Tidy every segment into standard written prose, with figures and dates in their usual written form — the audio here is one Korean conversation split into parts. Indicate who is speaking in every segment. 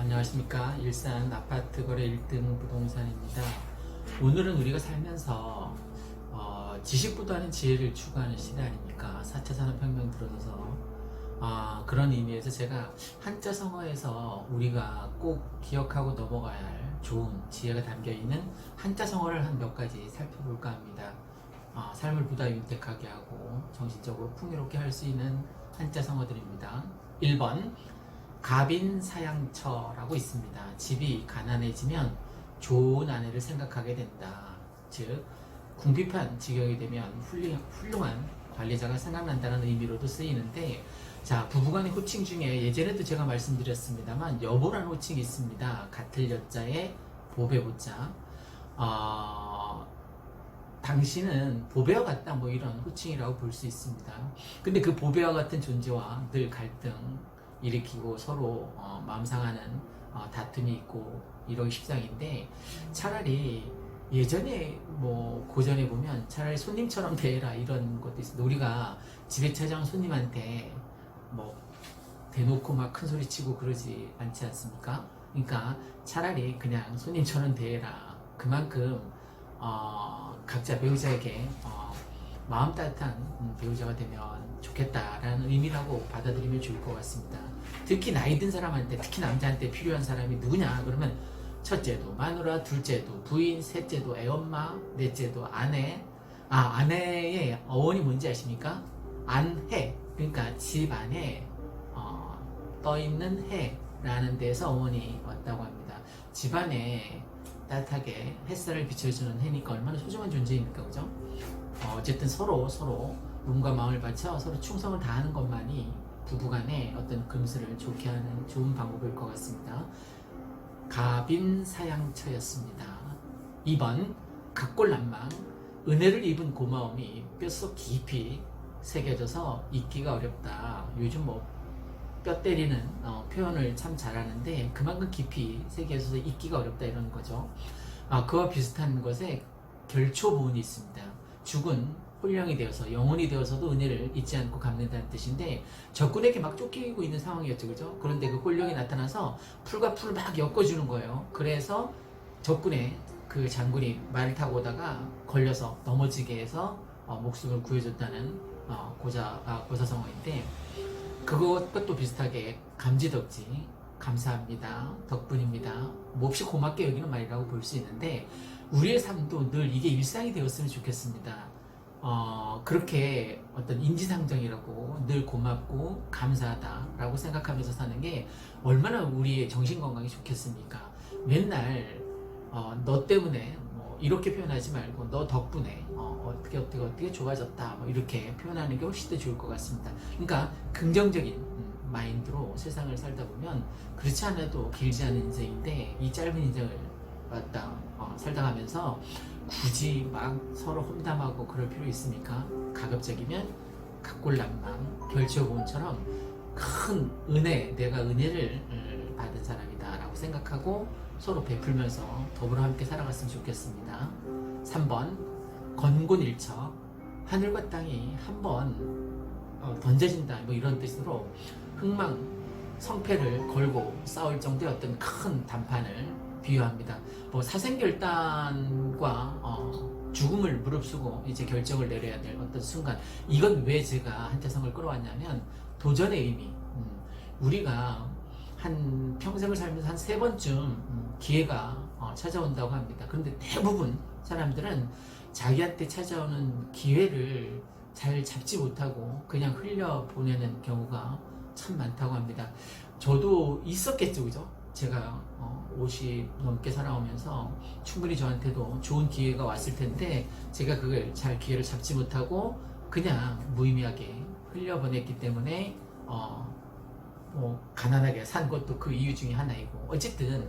Speaker 1: 안녕하십니까. 일산 아파트 거래 1등 부동산입니다. 오늘은 우리가 살면서 지식보다는 지혜를 추구하는 시대 아닙니까? 4차 산업혁명 들어서서 그런 의미에서 제가 한자 성어에서 우리가 꼭 기억하고 넘어가야 할 좋은 지혜가 담겨있는 한자 성어를 한 몇 가지 살펴볼까 합니다. 삶을 보다 윤택하게 하고 정신적으로 풍요롭게 할 수 있는 한자 성어들입니다. 1번 갑인사양처라고 있습니다. 집이 가난해지면 좋은 아내를 생각하게 된다. 즉 궁핍한 지경이 되면 훌륭한 관리자가 생각난다는 의미로도 쓰이는데, 자, 부부간의 호칭 중에 예전에도 제가 말씀드렸습니다만 여보라는 호칭이 있습니다. 같을 여자에 보배 보자. 당신은 보배와 같다, 뭐 이런 호칭이라고 볼 수 있습니다. 근데 그 보배와 같은 존재와 늘 갈등 일으키고 서로 마음 상하는 다툼이 있고 이러기 십상인데, 차라리 예전에 뭐 고전에 보면 차라리 손님처럼 대해라 이런 것도 있습니다. 우리가 집에 찾아온 손님한테 뭐 대놓고 막 큰 소리 치고 그러지 않지 않습니까? 그러니까 차라리 그냥 손님처럼 대해라. 그만큼 각자 배우자에게 마음 따뜻한 배우자가 되면 좋겠다라는 의미라고 받아들이면 좋을 것 같습니다. 특히 나이 든 사람한테, 특히 남자한테 필요한 사람이 누구냐 그러면 첫째도 마누라, 둘째도 부인, 셋째도 애엄마, 넷째도 아내. 아내의 어원이 뭔지 아십니까? 안해. 그러니까 집 안에 떠있는 해라는 데서 어원이 왔다고 합니다. 집 안에 따뜻하게 햇살을 비춰주는 해니까 얼마나 소중한 존재입니까, 그죠? 어쨌든 서로 몸과 마음을 바쳐 서로 충성을 다하는 것만이 부부간의 어떤 금슬을 좋게 하는 좋은 방법일 것 같습니다. 갑인사양처였습니다. 2번 각골난망. 은혜를 입은 고마움이 뼛속 깊이 새겨져서 잊기가 어렵다. 요즘 뭐 뼈 때리는 표현을 참 잘하는데 그만큼 깊이 새겨져서 잊기가 어렵다 이런 거죠. 그와 비슷한 것에 결초보은이 있습니다. 죽은 홀령이 되어서 영혼이 되어서도 은혜를 잊지 않고 갚는다는 뜻인데, 적군에게 막 쫓기고 있는 상황이었죠, 그죠? 그런데 그 홀령이 나타나서 풀과 풀을 막 엮어주는 거예요. 그래서 적군의 그 장군이 말을 타고 오다가 걸려서 넘어지게 해서 목숨을 구해줬다는 고사성어인데, 그것도 비슷하게 감지덕지, 감사합니다, 덕분입니다, 몹시 고맙게 여기는 말이라고 볼 수 있는데, 우리의 삶도 늘 이게 일상이 되었으면 좋겠습니다. 그렇게 어떤 인지상정이라고 늘 고맙고 감사하다라고 생각하면서 사는 게 얼마나 우리의 정신건강이 좋겠습니까? 맨날 너 때문에 뭐 이렇게 표현하지 말고 너 덕분에 어떻게 좋아졌다 뭐 이렇게 표현하는 게 훨씬 더 좋을 것 같습니다. 그러니까 긍정적인 마인드로 세상을 살다 보면, 그렇지 않아도 길지 않은 인생인데 이 짧은 인생을 살다 가면서 굳이 막 서로 험담하고 그럴 필요 있습니까? 가급적이면 각골난망, 결처보은처럼 큰 은혜, 내가 은혜를 받은 사람이다 라고 생각하고 서로 베풀면서 더불어 함께 살아갔으면 좋겠습니다. 3번 건곤일처. 하늘과 땅이 한번 던져진다 뭐 이런 뜻으로 흥망성패를 걸고 싸울 정도의 어떤 큰 단판을 비유합니다. 뭐 사생결단과 죽음을 무릅쓰고 이제 결정을 내려야 될 어떤 순간, 이건 왜 제가 한자성을 끌어왔냐면 도전의 의미. 우리가 한 평생을 살면서 한 3번쯤 기회가 찾아온다고 합니다. 그런데 대부분 사람들은 자기한테 찾아오는 기회를 잘 잡지 못하고 그냥 흘려보내는 경우가 참 많다고 합니다. 저도 있었겠죠, 그죠? 제가 50 넘게 살아오면서 충분히 저한테도 좋은 기회가 왔을 텐데 제가 그걸 잘 기회를 잡지 못하고 그냥 무의미하게 흘려보냈기 때문에 뭐 가난하게 산 것도 그 이유 중에 하나이고, 어쨌든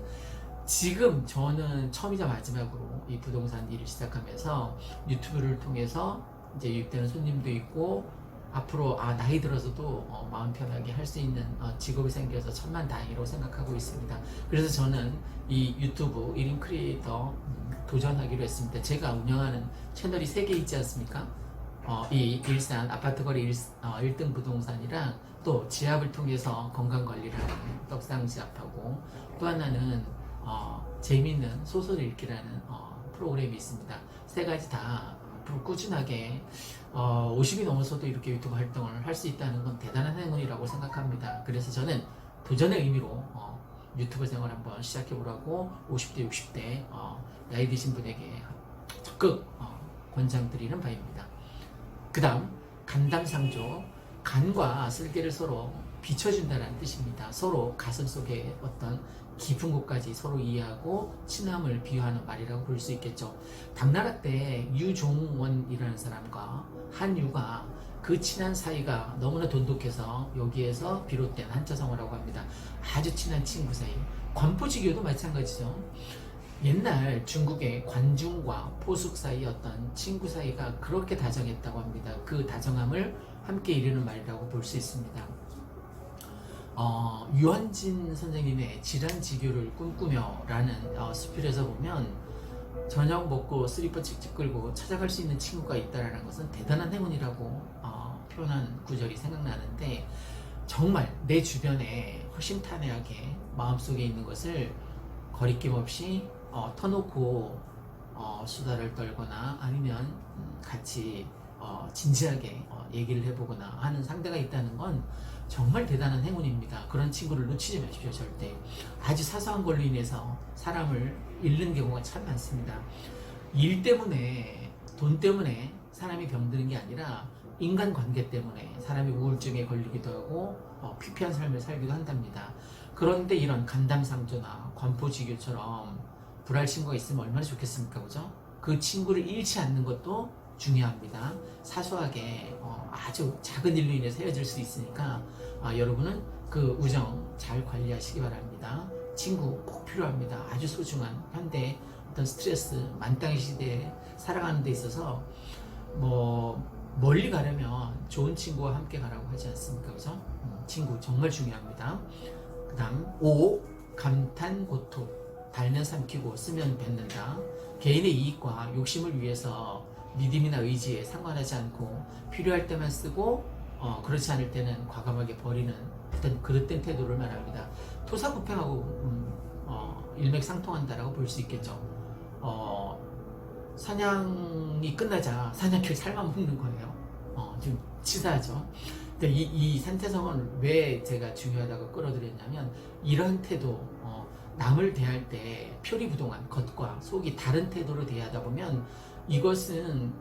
Speaker 1: 지금 저는 처음이자 마지막으로 이 부동산 일을 시작하면서 유튜브를 통해서 이제 유입되는 손님도 있고, 앞으로 나이 들어서도 마음 편하게 할 수 있는 직업이 생겨서 천만다행이라고 생각하고 있습니다. 그래서 저는 이 유튜브 1인 크리에이터 도전하기로 했습니다. 제가 운영하는 채널이 3개 있지 않습니까? 이 일산 아파트거리 1등 부동산이랑 또 지압을 통해서 건강관리를 하는 떡상지압하고 또 하나는 재미있는 소설 읽기라는 프로그램이 있습니다. 세 가지 다 앞으로 꾸준하게 50이 넘어서도 이렇게 유튜브 활동을 할 수 있다는 건 대단한 행운이라고 생각합니다. 그래서 저는 도전의 의미로 유튜브 생활 한번 시작해보라고 50대 60대 나이 드신 분에게 적극 권장드리는 바입니다. 그 다음 간담상조, 간과 쓸개를 서로 비춰준다는 뜻입니다. 서로 가슴 속에 어떤 깊은 곳까지 서로 이해하고 친함을 비유하는 말이라고 볼 수 있겠죠. 당나라 때 유종원이라는 사람과 한유가 그 친한 사이가 너무나 돈독해서 여기에서 비롯된 한자성어라고 합니다. 아주 친한 친구 사이. 관포지교도 마찬가지죠. 옛날 중국의 관중과 포숙 사이 어떤 친구 사이가 그렇게 다정했다고 합니다. 그 다정함을 함께 이루는 말이라고 볼 수 있습니다. 유한진 선생님의 질환지교를 꿈꾸며 라는 수필에서 보면 저녁 먹고 슬리퍼 칙칙 끌고 찾아갈 수 있는 친구가 있다는 것은 대단한 행운이라고 표현한 구절이 생각나는데, 정말 내 주변에 허심탄회하게 마음속에 있는 것을 거리낌 없이 터놓고 수다를 떨거나 아니면 같이 진지하게 얘기를 해보거나 하는 상대가 있다는 건 정말 대단한 행운입니다. 그런 친구를 놓치지 마십시오. 절대. 아주 사소한 걸로 인해서 사람을 잃는 경우가 참 많습니다. 일 때문에, 돈 때문에 사람이 병드는 게 아니라 인간관계 때문에 사람이 우울증에 걸리기도 하고 피폐한 삶을 살기도 한답니다. 그런데 이런 간담상조나 관포지교처럼 불알 친구가 있으면 얼마나 좋겠습니까? 그죠? 그 친구를 잃지 않는 것도 중요합니다. 사소하게 아주 작은 일로 인해서 헤어질 수 있으니까 여러분은 그 우정 잘 관리하시기 바랍니다. 친구 꼭 필요합니다. 아주 소중한 현대 어떤 스트레스 만땅의 시대에 살아가는 데 있어서 멀리 가려면 좋은 친구와 함께 가라고 하지 않습니까? 그죠? 친구 정말 중요합니다. 그 다음 5. 감탄고토. 달면 삼키고 쓰면 뱉는다. 개인의 이익과 욕심을 위해서 믿음이나 의지에 상관하지 않고 필요할 때만 쓰고 그렇지 않을 때는 과감하게 버리는 어떤 그릇된 태도를 말합니다. 토사구팽하고 일맥상통한다라고 볼 수 있겠죠. 사냥이 끝나자 사냥개를 삶아먹는 거예요. 좀 치사하죠. 근데 이 산태성은 왜 제가 중요하다고 끌어들였냐면, 이런 태도, 남을 대할 때 표리부동한 겉과 속이 다른 태도로 대하다 보면 이것은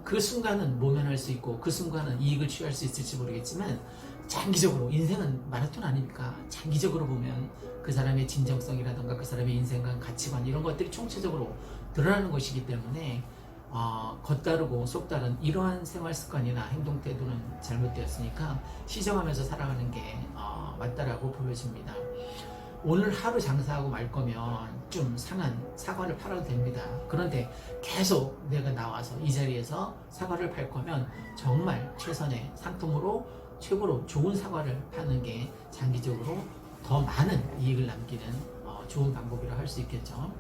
Speaker 1: 그 순간은 모면할 수 있고 그 순간은 이익을 취할 수 있을지 모르겠지만, 장기적으로, 인생은 마라톤 아닙니까? 장기적으로 보면 그 사람의 진정성이라든가 그 사람의 인생관, 가치관 이런 것들이 총체적으로 드러나는 것이기 때문에 겉다르고 속다른 이러한 생활 습관이나 행동 태도는 잘못되었으니까 시정하면서 살아가는 게 맞다라고 보여집니다. 오늘 하루 장사하고 말 거면 좀 상한 사과를 팔아도 됩니다. 그런데 계속 내가 나와서 이 자리에서 사과를 팔 거면 정말 최선의 상품으로 최고로 좋은 사과를 파는 게 장기적으로 더 많은 이익을 남기는 좋은 방법이라 할 수 있겠죠.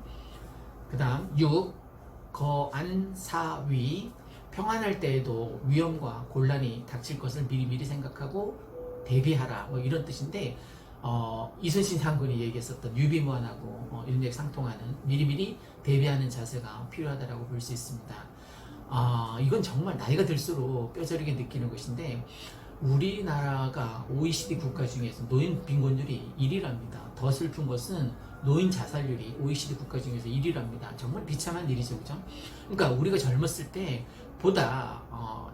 Speaker 1: 그 다음 6. 거안사위. 평안할 때에도 위험과 곤란이 닥칠 것을 미리미리 생각하고 대비하라, 이런 뜻인데, 이순신 장군이 얘기했었던 유비무환하고 일맥상통하는 미리미리 대비하는 자세가 필요하다고 볼 수 있습니다. 이건 정말 나이가 들수록 뼈저리게 느끼는 것인데, 우리나라가 OECD 국가 중에서 노인 빈곤율이 1위랍니다. 더 슬픈 것은 노인 자살률이 OECD 국가 중에서 1위랍니다. 정말 비참한 일이죠, 그죠? 그러니까 우리가 젊었을 때 보다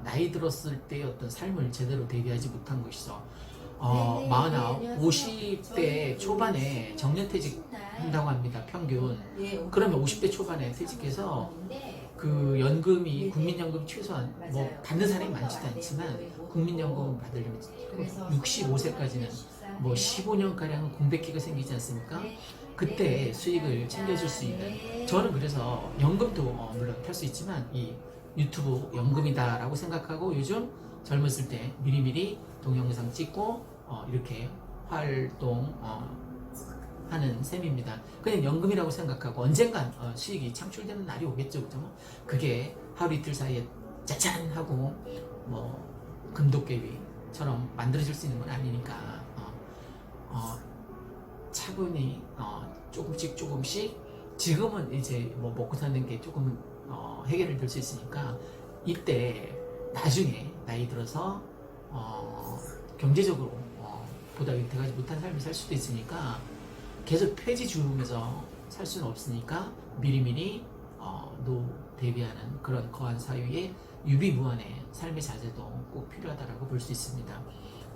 Speaker 1: 나이 들었을 때의 어떤 삶을 제대로 대비하지 못한 것이죠. 49, 50대 초반에 정년퇴직 한다고 합니다, 평균. 그러면 50대 초반에 퇴직해서 그 연금이, 국민연금 최소한 받는 사람이 많지도 않지만 국민연금 받으려면 65세까지는 15년가량 공백기가 생기지 않습니까? 그때 수익을 챙겨줄 수 있는, 저는 그래서 연금도 물론 탈 수 있지만 이 유튜브 연금이다 라고 생각하고 요즘 젊었을 때 미리미리 동영상 찍고 이렇게 활동 하는 셈입니다. 그냥 연금이라고 생각하고 언젠간 수익이 창출되는 날이 오겠죠, 그죠? 그게 하루 이틀 사이에 짜잔 하고 뭐 금도깨비처럼 만들어질 수 있는 건 아니니까 차분히 조금씩 지금은 이제 뭐 먹고 사는 게 조금 해결이 될 수 있으니까 이때 나중에 나이 들어서 경제적으로 보다 위태하지 못한 삶을 살 수도 있으니까 계속 폐지 주우면서 살 수는 없으니까 미리미리 노 대비하는 그런 거한 사유의 유비무환의 삶의 자세도 꼭 필요하다고 볼 수 있습니다.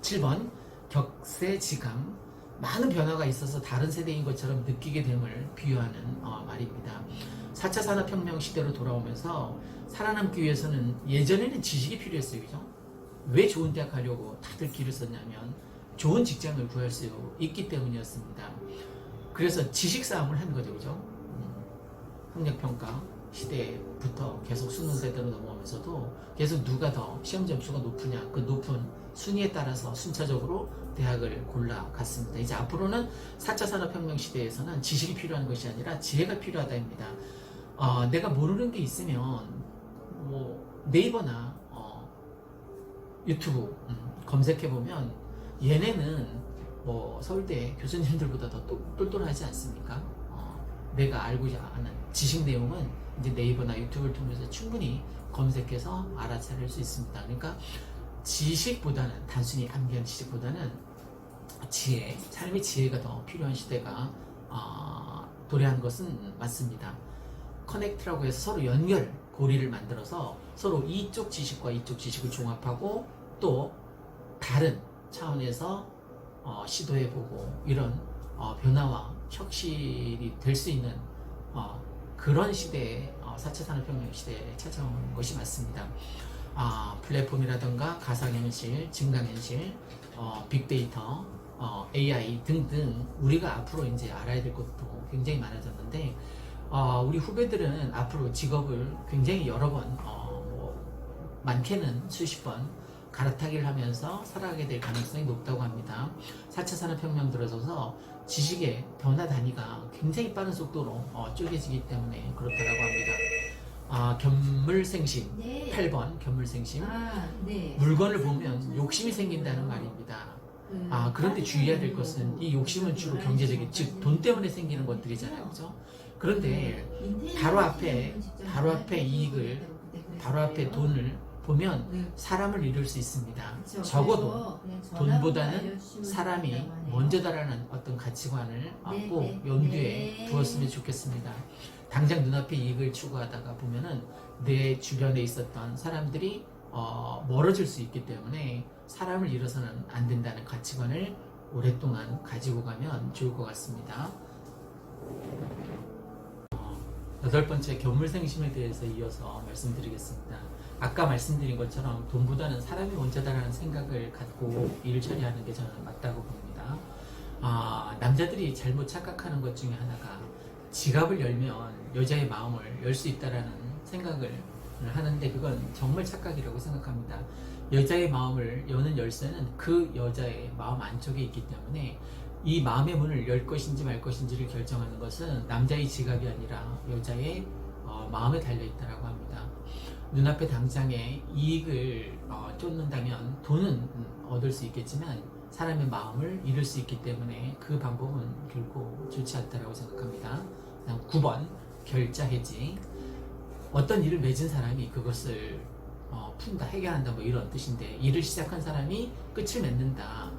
Speaker 1: 7번 격세지감, 많은 변화가 있어서 다른 세대인 것처럼 느끼게 됨을 비유하는 말입니다. 4차 산업혁명 시대로 돌아오면서 살아남기 위해서는 예전에는 지식이 필요했어요. 그죠? 왜 좋은 대학 가려고 다들 길을 썼냐면 좋은 직장을 구할 수 있기 때문이었습니다. 그래서 지식 싸움을 한 거죠. 그죠? 학력평가 시대부터 계속 수능 세대로 넘어오면서도 계속 누가 더 시험 점수가 높으냐, 그 높은 순위에 따라서 순차적으로 대학을 골라갔습니다. 이제 앞으로는 4차 산업혁명 시대에서는 지식이 필요한 것이 아니라 지혜가 필요하다입니다. 내가 모르는 게 있으면 뭐 네이버나 유튜브 검색해보면 얘네는 뭐 서울대 교수님들보다 더 똘똘하지 않습니까? 내가 알고자 하는 지식 내용은 이제 네이버나 유튜브를 통해서 충분히 검색해서 알아차릴 수 있습니다. 그러니까 지식보다는 단순히 암기한 지식보다는 지혜, 삶의 지혜가 더 필요한 시대가 도래한 것은 맞습니다. 커넥트라고 해서 서로 연결, 고리를 만들어서 서로 이쪽 지식과 이쪽 지식을 종합하고 또 다른 차원에서 시도해보고 이런 변화와 혁신이 될 수 있는 그런 시대에 4차 산업혁명 시대에 찾아온 것이 맞습니다. 플랫폼이라든가 가상현실, 증강현실, 빅데이터, AI 등등 우리가 앞으로 이제 알아야 될 것도 굉장히 많아졌는데 우리 후배들은 앞으로 직업을 굉장히 여러 번 많게는 수십 번 갈아타기를 하면서 살아가게 될 가능성이 높다고 합니다. 4차 산업혁명 들어서서 지식의 변화 단위가 굉장히 빠른 속도로 쪼개지기 때문에 그렇다고 합니다. 견물생심,
Speaker 2: 네.
Speaker 1: 8번 견물생심.
Speaker 2: 네.
Speaker 1: 물건을 보면 욕심이 생긴다는 말입니다. 그런데 주의해야 될 것은 이 욕심은 주로 경제적인, 즉 돈 때문에 생기는 것들이잖아요. 그죠? 그런데 바로 앞에 이익을, 바로 앞에 돈을 보면 사람을 잃을 수 있습니다. 적어도 돈보다는 사람이 먼저다라는 어떤 가치관을 꼭 염두에 두었으면 좋겠습니다. 당장 눈앞에 이익을 추구하다가 보면은 내 주변에 있었던 사람들이 멀어질 수 있기 때문에 사람을 잃어서는 안 된다는 가치관을 오랫동안 가지고 가면 좋을 것 같습니다. 8번째 견물생심에 대해서 이어서 말씀드리겠습니다. 아까 말씀드린 것처럼 돈보다는 사람이 먼저다라는 생각을 갖고 일을 처리하는 게 저는 맞다고 봅니다. 남자들이 잘못 착각하는 것 중에 하나가 지갑을 열면 여자의 마음을 열 수 있다라는 생각을 하는데 그건 정말 착각이라고 생각합니다. 여자의 마음을 여는 열쇠는 그 여자의 마음 안쪽에 있기 때문에 이 마음의 문을 열 것인지 말 것인지를 결정하는 것은 남자의 지갑이 아니라 여자의 마음에 달려있다고 합니다. 눈앞에 당장에 이익을 쫓는다면 돈은 얻을 수 있겠지만 사람의 마음을 잃을 수 있기 때문에 그 방법은 결코 좋지 않다고 생각합니다. 다음 9번 결자해지. 어떤 일을 맺은 사람이 그것을 푼다, 해결한다 뭐 이런 뜻인데 일을 시작한 사람이 끝을 맺는다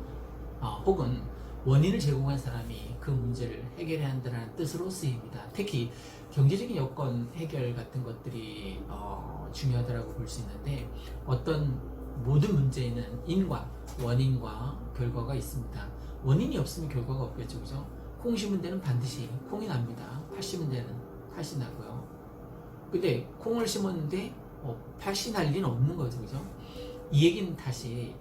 Speaker 1: 혹은 원인을 제공한 사람이 그 문제를 해결해야 한다는 뜻으로 쓰입니다. 특히 경제적인 여건 해결 같은 것들이 중요하다고 볼 수 있는데 어떤 모든 문제에는 인과 원인과 결과가 있습니다. 원인이 없으면 결과가 없겠죠. 그죠? 콩 심은 데는 반드시 콩이 납니다. 팥 심은 데는 팥이 나고요. 근데 콩을 심었는데 팥이 날 리는 없는 거죠. 그죠? 이 얘기는 다시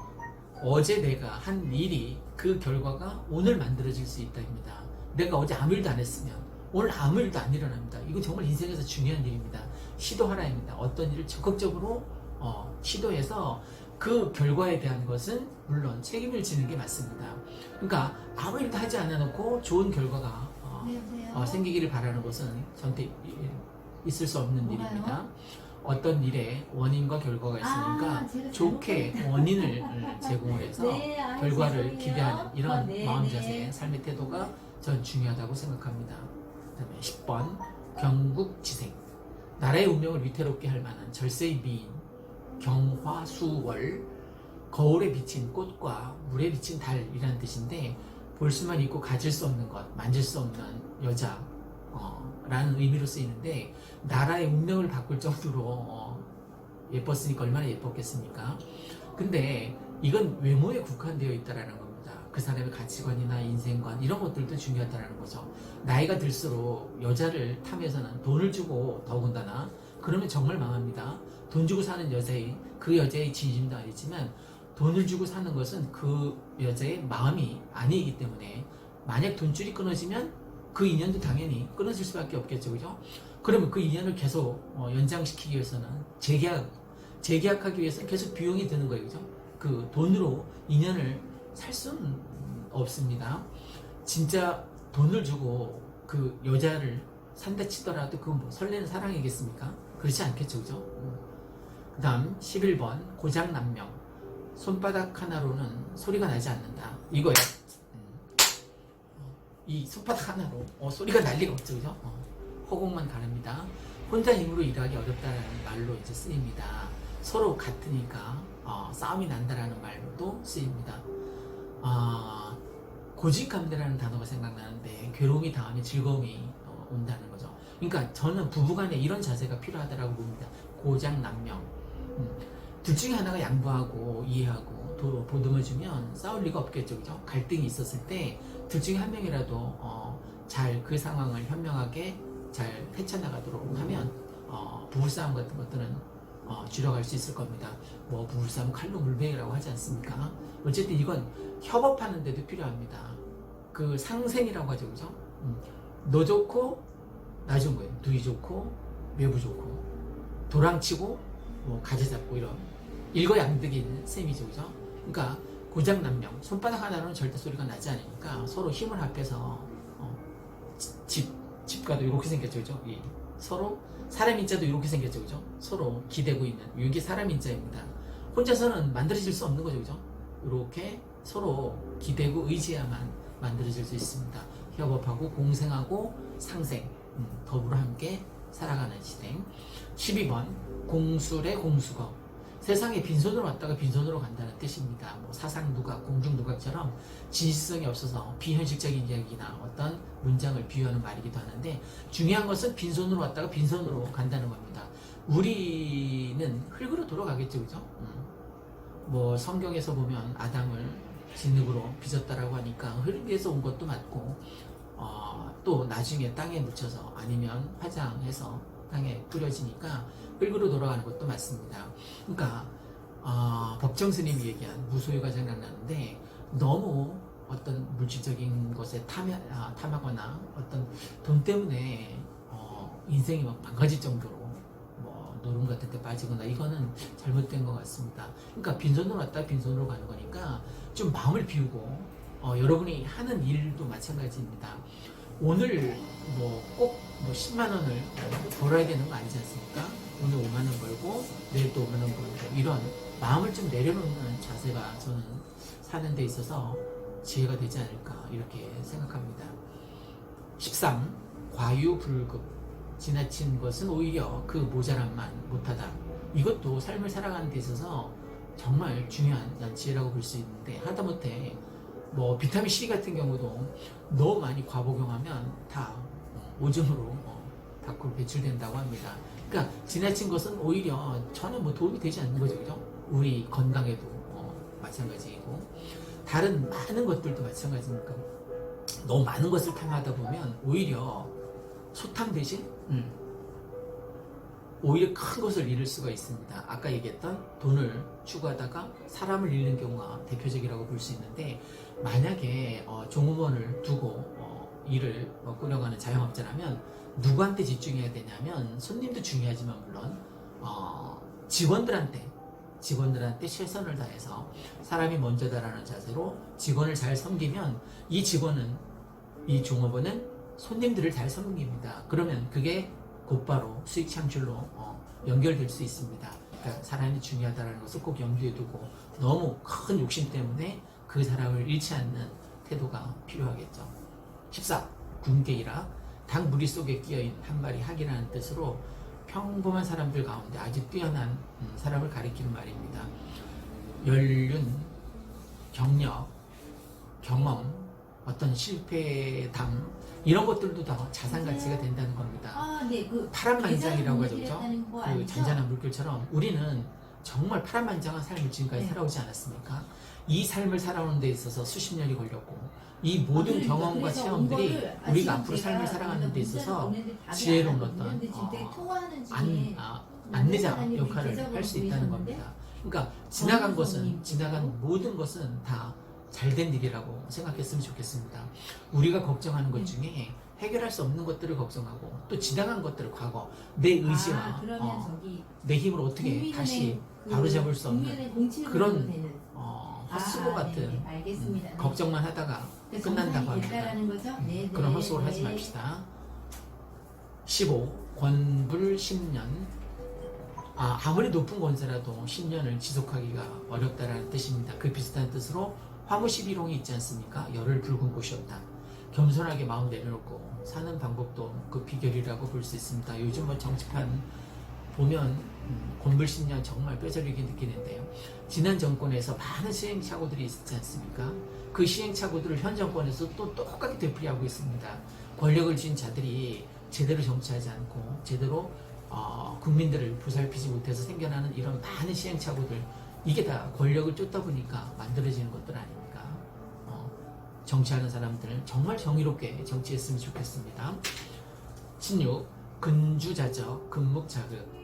Speaker 1: 어제 내가 한 일이 그 결과가 오늘 만들어질 수 있다입니다. 내가 어제 아무 일도 안 했으면 오늘 아무 일도 안 일어납니다. 이거 정말 인생에서 중요한 일입니다. 시도하라입니다. 어떤 일을 적극적으로 시도해서 그 결과에 대한 것은 물론 책임을 지는 게 맞습니다. 그러니까 아무 일도 하지 않아 놓고 좋은 결과가 생기기를 바라는 것은 절대 있을 수 없는 일입니다. 어떤 일에 원인과 결과가 있으니까
Speaker 2: 제가
Speaker 1: 좋게 원인을 제공을 해서
Speaker 2: 네,
Speaker 1: 결과를
Speaker 2: 죄송해요.
Speaker 1: 기대하는 이런
Speaker 2: 네,
Speaker 1: 마음
Speaker 2: 네.
Speaker 1: 자세, 삶의 태도가 전 중요하다고 생각합니다. 그다음에 10번 경국지생. 나라의 운명을 위태롭게 할 만한 절세의 미인, 경화수월, 거울에 비친 꽃과 물에 비친 달이라는 뜻인데 볼 수만 있고 가질 수 없는 것, 만질 수 없는 여자 라는 의미로 쓰이는데 나라의 운명을 바꿀 정도로 예뻤으니까 얼마나 예뻤겠습니까? 근데 이건 외모에 국한되어 있다라는 겁니다. 그 사람의 가치관이나 인생관 이런 것들도 중요하다는 거죠. 나이가 들수록 여자를 탐해서는 돈을 주고 더군다나 그러면 정말 망합니다. 돈 주고 사는 그 여자의 진심도 아니지만 돈을 주고 사는 것은 그 여자의 마음이 아니기 때문에 만약 돈줄이 끊어지면 그 인연도 당연히 끊어질 수밖에 없겠죠, 그죠? 그러면 그 인연을 계속 연장시키기 위해서는 재계약하기 위해서는 계속 비용이 드는 거예요, 그죠? 그 돈으로 인연을 살 수는 없습니다. 진짜 돈을 주고 그 여자를 산다 치더라도 그건 뭐 설레는 사랑이겠습니까? 그렇지 않겠죠, 그죠? 그 다음 11번 고장난명. 손바닥 하나로는 소리가 나지 않는다. 이거예요. 이 손바닥 하나로 소리가 날 리가 없죠, 그죠? 허공만 가릅니다. 혼자 힘으로 일하기 어렵다는 말로 이제 쓰입니다. 서로 같으니까 싸움이 난다라는 말도 쓰입니다. 고직감대라는 단어가 생각나는데 괴로움이 다음에 즐거움이 온다는 거죠. 그러니까 저는 부부간에 이런 자세가 필요하다고 봅니다. 고장난명. 둘 중에 하나가 양보하고 이해하고 보듬어주면 싸울 리가 없겠죠, 그죠? 갈등이 있었을 때 둘 중에 한 명이라도 잘 그 상황을 현명하게 잘 헤쳐나가도록 하면 부부싸움 같은 것들은 줄여갈 수 있을 겁니다. 뭐 부부싸움 칼로 물베기라고 하지 않습니까? 어쨌든 이건 협업하는 데도 필요합니다. 그 상생이라고 하죠, 그죠? 너 좋고 나 좋은 거예요. 둘이 좋고 외부 좋고 도랑치고 뭐 가지 잡고 이런 일거양득인 셈이죠, 그죠? 그러니까 고장난명, 손바닥 하나로는 절대 소리가 나지 않으니까 서로 힘을 합해서 집과도 이렇게 생겼죠, 그죠? 서로 사람 인자도 이렇게 생겼죠, 그죠? 서로 기대고 있는 이게 사람 인자입니다. 혼자서는 만들어질 수 없는 거죠, 그죠? 이렇게 서로 기대고 의지해야만 만들어질 수 있습니다. 협업하고 공생하고 상생, 더불어 함께 살아가는 시대. 12번 공술의 공수거. 세상에 빈손으로 왔다가 빈손으로 간다는 뜻입니다. 뭐 사상누각, 공중누각처럼 진실성이 없어서 비현실적인 이야기나 어떤 문장을 비유하는 말이기도 하는데 중요한 것은 빈손으로 왔다가 빈손으로 간다는 겁니다. 우리는 흙으로 돌아가겠죠, 그죠? 뭐 성경에서 보면 아담을 진흙으로 빚었다라고 하니까 흙에서 온 것도 맞고 또 나중에 땅에 묻혀서 아니면 화장해서 땅에 뿌려지니까 흙으로 돌아가는 것도 맞습니다. 그러니까 법정 스님이 얘기한 무소유가 생각나는데 너무 어떤 물질적인 것에 탐하거나 어떤 돈 때문에 인생이 막 망가질 정도로 뭐 노름 같은 데 빠지거나 이거는 잘못된 것 같습니다. 그러니까 빈손으로 왔다 빈손으로 가는 거니까 좀 마음을 비우고 여러분이 하는 일도 마찬가지입니다. 오늘 꼭 10만 원을 벌어야 되는 거 아니지 않습니까? 오늘 5만 원 벌고 내일 또 5만 원 벌고 이런 마음을 좀 내려놓는 자세가 저는 사는 데 있어서 지혜가 되지 않을까 이렇게 생각합니다. 13. 과유불급. 지나친 것은 오히려 그 모자람만 못하다. 이것도 삶을 살아가는 데 있어서 정말 중요한 지혜라고 볼 수 있는데 하다못해 뭐 비타민 C 같은 경우도 너무 많이 과복용하면 다 오줌으로 밖으로 배출된다고 합니다. 그러니까 지나친 것은 오히려 전혀 뭐 도움이 되지 않는 거죠, 그죠? 우리 건강에도 마찬가지이고 다른 많은 것들도 마찬가지니까 너무 많은 것을 탐하다 보면 오히려 소탐 대신 오히려 큰 것을 잃을 수가 있습니다. 아까 얘기했던 돈을 추구하다가 사람을 잃는 경우가 대표적이라고 볼 수 있는데 만약에 종업원을 두고 일을 꾸려가는 자영업자라면 누구한테 집중해야 되냐면 손님도 중요하지만 물론 직원들한테 최선을 다해서 사람이 먼저다라는 자세로 직원을 잘 섬기면 이 종업원은 손님들을 잘 섬깁니다. 그러면 그게 곧바로 수익 창출로 연결될 수 있습니다. 그러니까 사람이 중요하다는 것을 꼭 염두에 두고 너무 큰 욕심 때문에 그 사람을 잃지 않는 태도가 필요하겠죠. 14. 군계이라 닭 무리 속에 끼어인 한 마리 학이라는 뜻으로 평범한 사람들 가운데 아주 뛰어난 사람을 가리키는 말입니다. 연륜, 경력, 경험, 어떤 실패담 이런 것들도 다 자산 가치가 된다는 겁니다.
Speaker 2: 네,
Speaker 1: 파란만장이라고 하죠.
Speaker 2: 그
Speaker 1: 그 잔잔한 물결처럼 우리는 정말 파란만장한 삶을 지금까지 살아오지 않았습니까? 이 삶을 살아오는 데 있어서 수십 년이 걸렸고 이 모든 경험과 체험들이 우리가 앞으로 삶을 살아가는 데 있어서 지혜로운 어떤 안내자 역할을 할 수 있다는 겁니다. 그러니까 지나간 것은 지나간 모든 것은 다 잘된 일이라고 생각했으면 좋겠습니다. 우리가 걱정하는 것 중에 해결할 수 없는 것들을 걱정하고 또 지나간 것들을 과거 내 의지와 내 힘으로 어떻게 다시 바로잡을 수 없는 그런 헛수고 같은 걱정만 하다가 끝난다고 합니다. 그런 헛수고를 하지 맙시다. 15. 권불 10년 아무리 높은 권세라도 10년을 지속하기가 어렵다라는 뜻입니다. 그 비슷한 뜻으로 화무11홍이 있지 않습니까? 열을 붉은 곳이 없다. 겸손하게 마음 내려놓고 사는 방법도 그 비결이라고 볼 수 있습니다. 요즘 정치판 보면 권불 10년 정말 뼈저리게 느끼는데요. 지난 정권에서 많은 시행착오들이 있지 않습니까? 그 시행착오들을 현 정권에서 또 똑같이 되풀이하고 있습니다. 권력을 쥔 자들이 제대로 정치하지 않고 제대로 국민들을 보살피지 못해서 생겨나는 이런 많은 시행착오들 이게 다 권력을 쫓다 보니까 만들어지는 것들 아닙니까? 정치하는 사람들은 정말 정의롭게 정치했으면 좋겠습니다. 16. 근주자적, 근묵자극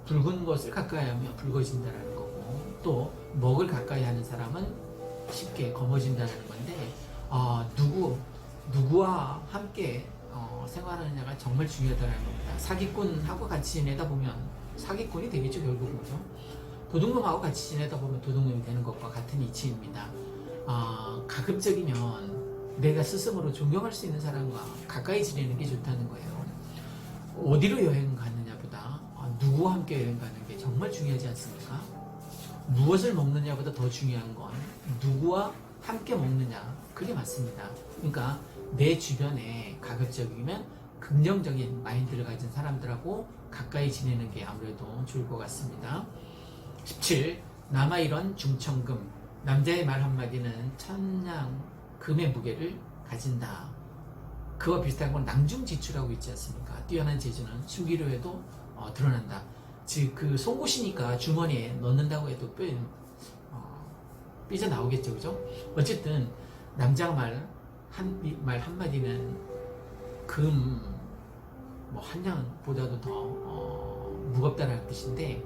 Speaker 1: 붉은 것을 가까이 하면 붉어진다는 거고 또 먹을 가까이 하는 사람은 쉽게 검어진다는 건데 누구와 함께 생활하느냐가 정말 중요하다는 겁니다. 사기꾼하고 같이 지내다 보면 사기꾼이 되겠죠. 결국은 그죠? 도둑놈하고 같이 지내다 보면 도둑놈이 되는 것과 같은 이치입니다. 가급적이면 내가 스스로 존경할 수 있는 사람과 가까이 지내는 게 좋다는 거예요. 어디로 여행 갔느냐보다 누구와 함께 여행 가는 게 정말 중요하지 않습니까? 무엇을 먹느냐보다 더 중요한 건 누구와 함께 먹느냐 그게 맞습니다. 그러니까 내 주변에 가급적이면 긍정적인 마인드를 가진 사람들하고 가까이 지내는 게 아무래도 좋을 것 같습니다. 17. 남아이런 중천금 남자의 말 한마디는 천냥 금의 무게를 가진다. 그와 비슷한 건 낭중지추라고 있지 않습니까? 뛰어난 재주는 숨기려 해도 드러난다. 즉 그 속옷이니까 주머니에 넣는다고 해도 삐져나오겠죠. 그죠? 어쨌든 남자 말 한마디는 한 냥보다도 더 무겁다는 뜻인데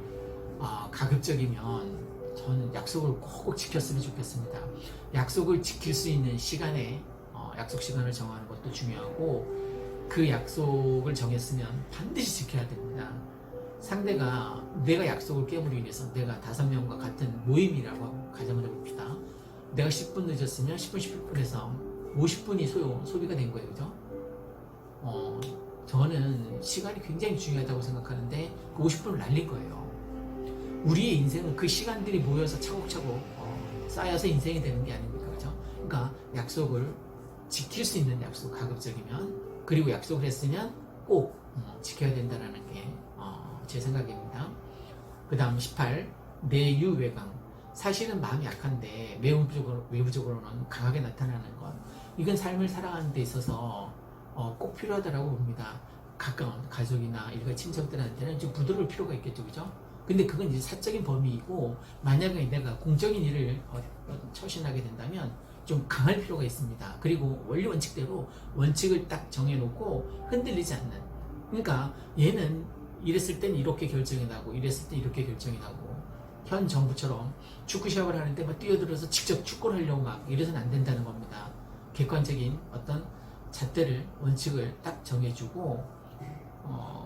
Speaker 1: 가급적이면 저는 약속을 꼭 지켰으면 좋겠습니다. 약속을 지킬 수 있는 시간에 약속 시간을 정하는 것도 중요하고 그 약속을 정했으면 반드시 지켜야 됩니다. 상대가 내가 약속을 깨물기 위해서 내가 5명과 같은 모임이라고 가정을 해봅시다. 내가 10분 늦었으면 10분 10분에서 50분이 소비가 된 거예요. 그죠? 저는 시간이 굉장히 중요하다고 생각하는데 그 50분을 날린 거예요. 우리의 인생은 그 시간들이 모여서 차곡차곡 쌓여서 인생이 되는 게 아닙니까? 그죠? 그러니까 약속을 지킬 수 있는 약속 가급적이면 그리고 약속을 했으면 꼭 지켜야 된다는 게 제 생각입니다. 그 다음 18. 내유외강 사실은 마음이 약한데 외부적으로는 강하게 나타나는 것 이건 삶을 살아가는 데 있어서 꼭 필요하다고 봅니다. 가까운 가족이나 일가 친척들한테는 좀 부드러울 필요가 있겠죠. 그죠? 근데 그건 이제 사적인 범위이고 만약에 내가 공적인 일을 처신하게 된다면 좀 강할 필요가 있습니다. 그리고 원리 원칙대로 원칙을 딱 정해놓고 흔들리지 않는 그러니까 얘는 이랬을 땐 이렇게 결정이 나고 이랬을 땐 이렇게 결정이 나고 현 정부처럼 축구 시합을 하는데 막 뛰어들어서 직접 축구를 하려고 막 이래서는 안 된다는 겁니다. 객관적인 어떤 잣대를 원칙을 딱 정해주고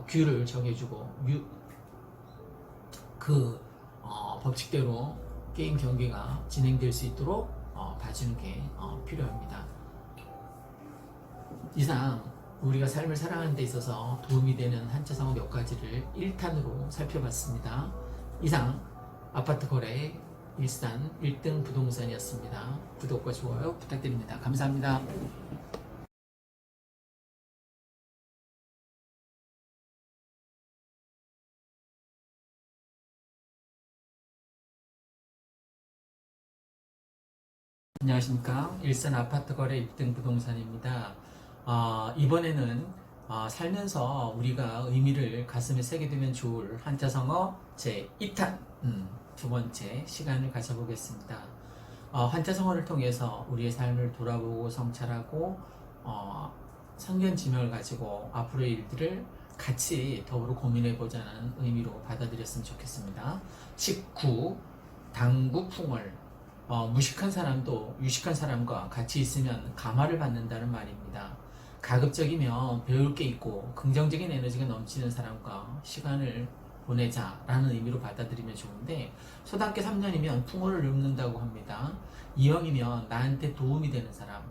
Speaker 1: 규율을 정해주고 법칙대로 게임 경기가 진행될 수 있도록 봐주는 게 필요합니다. 이상 우리가 삶을 살아가는 데 있어서 도움이 되는 한자성어 몇 가지를 1탄으로 살펴봤습니다. 이상 아파트 거래 일산 1등 부동산이었습니다. 구독과 좋아요 부탁드립니다. 감사합니다. 안녕하십니까. 일산 아파트 거래 1등 부동산입니다. 이번에는 살면서 우리가 의미를 가슴에 새게 되면 좋을 한자성어 제2탄 두 번째 시간을 가져보겠습니다. 한자성어를 통해서 우리의 삶을 돌아보고 성찰하고 성견지명을 가지고 앞으로의 일들을 같이 더불어 고민해보자는 의미로 받아들였으면 좋겠습니다. 식구, 당구, 풍월 무식한 사람도 유식한 사람과 같이 있으면 감화를 받는다는 말입니다. 가급적이면 배울 게 있고 긍정적인 에너지가 넘치는 사람과 시간을 보내자라는 의미로 받아들이면 좋은데, 소단계 3년이면 풍어를 읊는다고 합니다. 이왕이면 나한테 도움이 되는 사람,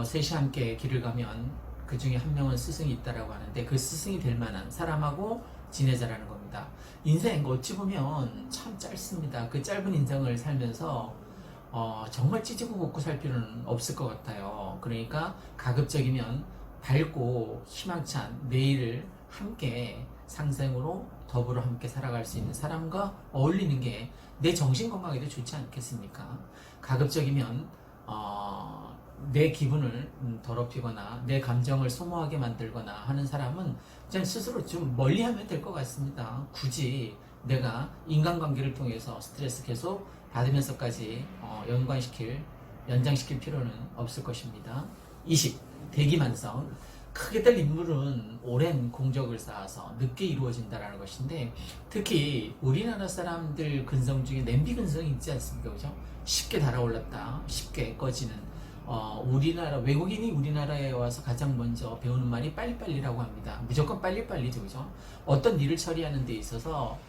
Speaker 1: 셋이 함께 길을 가면 그 중에 한 명은 스승이 있다라고 하는데, 그 스승이 될 만한 사람하고 지내자라는 겁니다. 인생 어찌 보면 참 짧습니다. 그 짧은 인생을 살면서 정말 찌지고 볶고 살 필요는 없을 것 같아요. 그러니까 가급적이면 밝고 희망찬 내일을 함께 상생으로 더불어 함께 살아갈 수 있는 사람과 어울리는 게 내 정신 건강에도 좋지 않겠습니까? 가급적이면 내 기분을 더럽히거나 내 감정을 소모하게 만들거나 하는 사람은 그냥 스스로 좀 멀리하면 될 것 같습니다. 굳이 내가 인간관계를 통해서 스트레스 계속 받으면서까지 연장시킬 필요는 없을 것입니다. 20. 대기만성. 크게 될 인물은 오랜 공적을 쌓아서 늦게 이루어진다는 것인데, 특히 우리나라 사람들 근성 중에 냄비 근성이 있지 않습니까? 그죠? 쉽게 달아올랐다 쉽게 꺼지는, 외국인이 우리나라에 와서 가장 먼저 배우는 말이 빨리빨리라고 합니다. 무조건 빨리빨리죠. 그죠? 어떤 일을 처리하는 데 있어서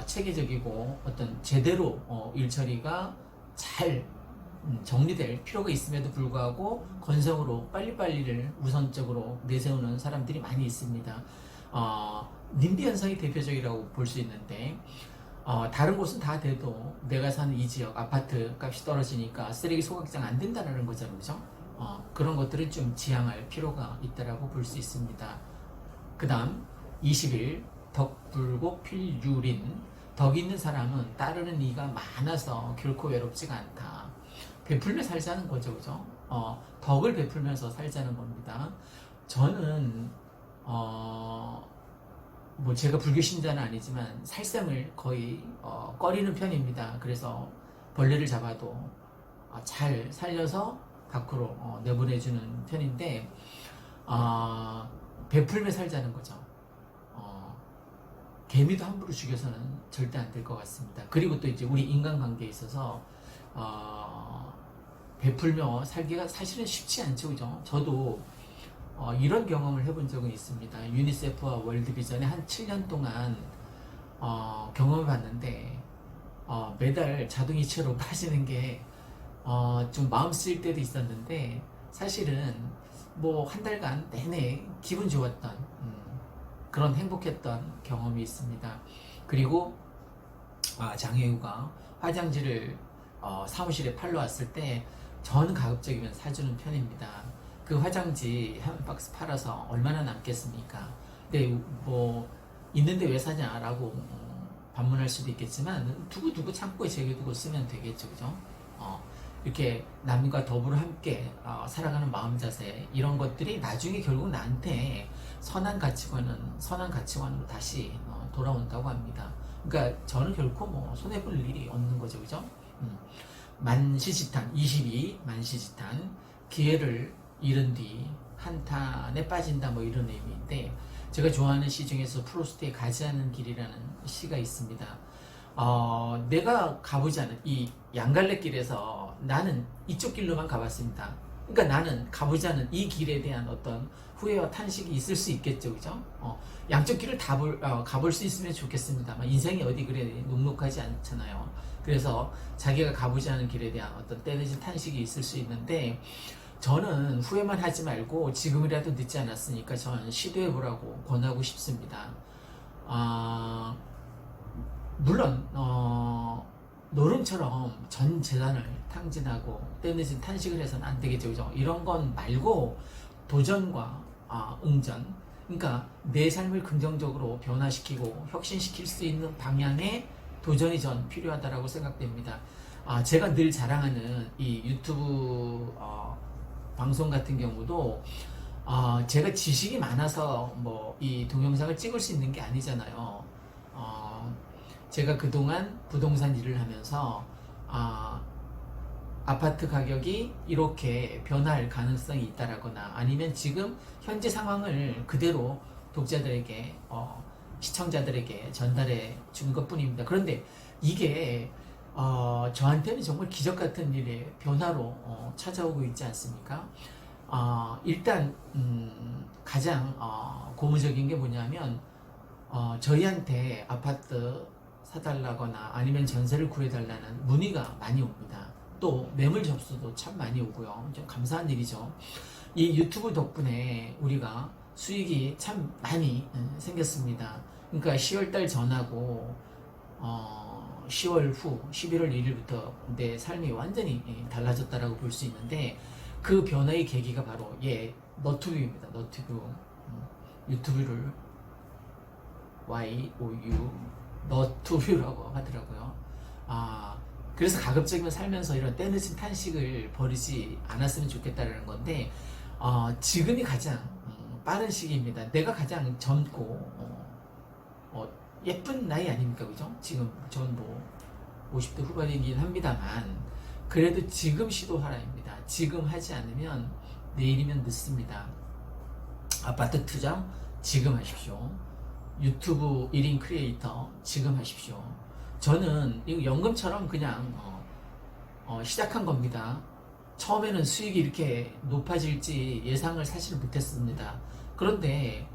Speaker 1: 체계적이고 어떤 제대로 일 처리가 잘 정리될 필요가 있음에도 불구하고 건성으로 빨리빨리를 우선적으로 내세우는 사람들이 많이 있습니다. 님비 현상이 대표적이라고 볼 수 있는데, 다른 곳은 다 돼도 내가 사는 이 지역 아파트 값이 떨어지니까 쓰레기 소각장 안 된다는 거잖아요. 그죠? 그런 것들은 좀 지양할 필요가 있다라고 볼 수 있습니다. 그 다음 21. 덕불고 필유린. 덕 있는 사람은 따르는 이가 많아서 결코 외롭지가 않다. 베풀며 살자는 거죠. 그죠? 덕을 베풀면서 살자는 겁니다. 저는 제가 불교 신자는 아니지만 살생을 거의 꺼리는 편입니다. 그래서 벌레를 잡아도 잘 살려서 밖으로 내보내주는 편인데, 베풀며 살자는 거죠. 개미도 함부로 죽여서는 절대 안 될 것 같습니다. 그리고 또 이제 우리 인간관계에 있어서 베풀며 살기가 사실은 쉽지 않죠. 그죠? 저도 이런 경험을 해본 적은 있습니다. 유니세프와 월드비전에 한 7년 동안 경험을 봤는데, 매달 자동이체로 빠지는 게 좀 마음 쓰일 때도 있었는데, 사실은 한 달간 내내 기분 좋았던 그런 행복했던 경험이 있습니다. 그리고 장혜우가 화장지를 사무실에 팔러 왔을 때 저는 가급적이면 사주는 편입니다. 그 화장지 한 박스 팔아서 얼마나 남겠습니까? 근데 있는데 왜 사냐라고 반문할 수도 있겠지만, 두고 창고에 제게두고 쓰면 되겠죠. 그죠? 이렇게 남과 더불어 함께 살아가는 마음 자세, 이런 것들이 나중에 결국 나한테 선한 가치관으로 다시 돌아온다고 합니다. 그러니까 저는 결코 손해볼 일이 없는 거죠. 그죠? 만시지탄 22. 만시지탄. 기회를 잃은 뒤 한탄에 빠진다, 이런 의미인데, 제가 좋아하는 시 중에서 프로스트의 가지 않은 길이라는 시가 있습니다. 내가 가보지 않은 이 양갈래길에서 나는 이쪽 길로만 가봤습니다. 그러니까 나는 가보지 않은 이 길에 대한 어떤 후회와 탄식이 있을 수 있겠죠. 그죠? 양쪽 길을 다 가볼 수 있으면 좋겠습니다만, 인생이 어디 그래 녹록하지 않잖아요. 그래서 자기가 가보지 않은 길에 대한 어떤 때내진 탄식이 있을 수 있는데, 저는 후회만 하지 말고 지금이라도 늦지 않았으니까 저는 시도해보라고 권하고 싶습니다. 아, 물론 노름처럼 전 재산을 탕진하고 때늦은 탄식을 해서는 안 되겠죠, 그죠? 이런 건 말고 도전과 응전, 그러니까 내 삶을 긍정적으로 변화시키고 혁신시킬 수 있는 방향의 도전이 전 필요하다라고 생각됩니다. 제가 늘 자랑하는 이 유튜브 방송 같은 경우도 제가 지식이 많아서 뭐 이 동영상을 찍을 수 있는 게 아니잖아요. 제가 그동안 부동산 일을 하면서 아파트 가격이 이렇게 변할 가능성이 있다라거나 아니면 지금 현재 상황을 그대로 독자들에게 시청자들에게 전달해 준 것뿐입니다. 그런데 이게 저한테는 정말 기적 같은 일의 변화로 찾아오고 있지 않습니까? 일단 가장 고무적인 게 뭐냐면 저희한테 아파트 사달라거나 아니면 전세를 구해달라는 문의가 많이 옵니다. 또 매물 접수도 참 많이 오고요. 좀 감사한 일이죠. 이 유튜브 덕분에 우리가 수익이 참 많이 생겼습니다. 그러니까 10월달 전하고 10월 후 11월 1일부터 내 삶이 완전히 달라졌다라고 볼 수 있는데 그 변화의 계기가 바로 너튜브입니다. 너튜브. 유튜브를 YOU 너튜브라고 하더라고요. 그래서 가급적이면 살면서 이런 때늦은 탄식을 버리지 않았으면 좋겠다는 건데 지금이 가장 빠른 시기입니다. 내가 가장 젊고 예쁜 나이 아닙니까, 그죠? 지금 전 뭐 50대 후반이긴 합니다만 그래도 지금 시도하라입니다. 지금 하지 않으면 내일이면 늦습니다. 아파트 투자 지금 하십시오. 유튜브 1인 크리에이터 지금 하십시오. 저는 이거 연금처럼 그냥 시작한 겁니다. 처음에는 수익이 이렇게 높아질지 예상을 사실 못했습니다. 그런데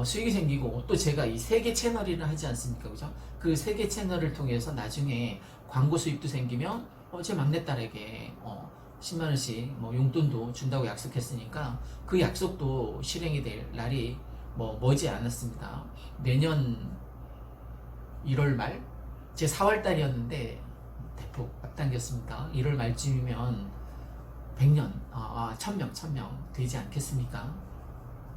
Speaker 1: 수익이 생기고 또 제가 이 3개 채널이나 하지 않습니까, 그죠? 그 3개 채널을 통해서 나중에 광고 수익도 생기면 제 막내딸에게 10만원씩 뭐 용돈도 준다고 약속했으니까 그 약속도 실행이 될 날이 머지 않았습니다. 내년 1월 말? 제 4월 달이었는데 대폭 앞당겼습니다. 1월 말쯤이면 100년, 1000명 되지 않겠습니까?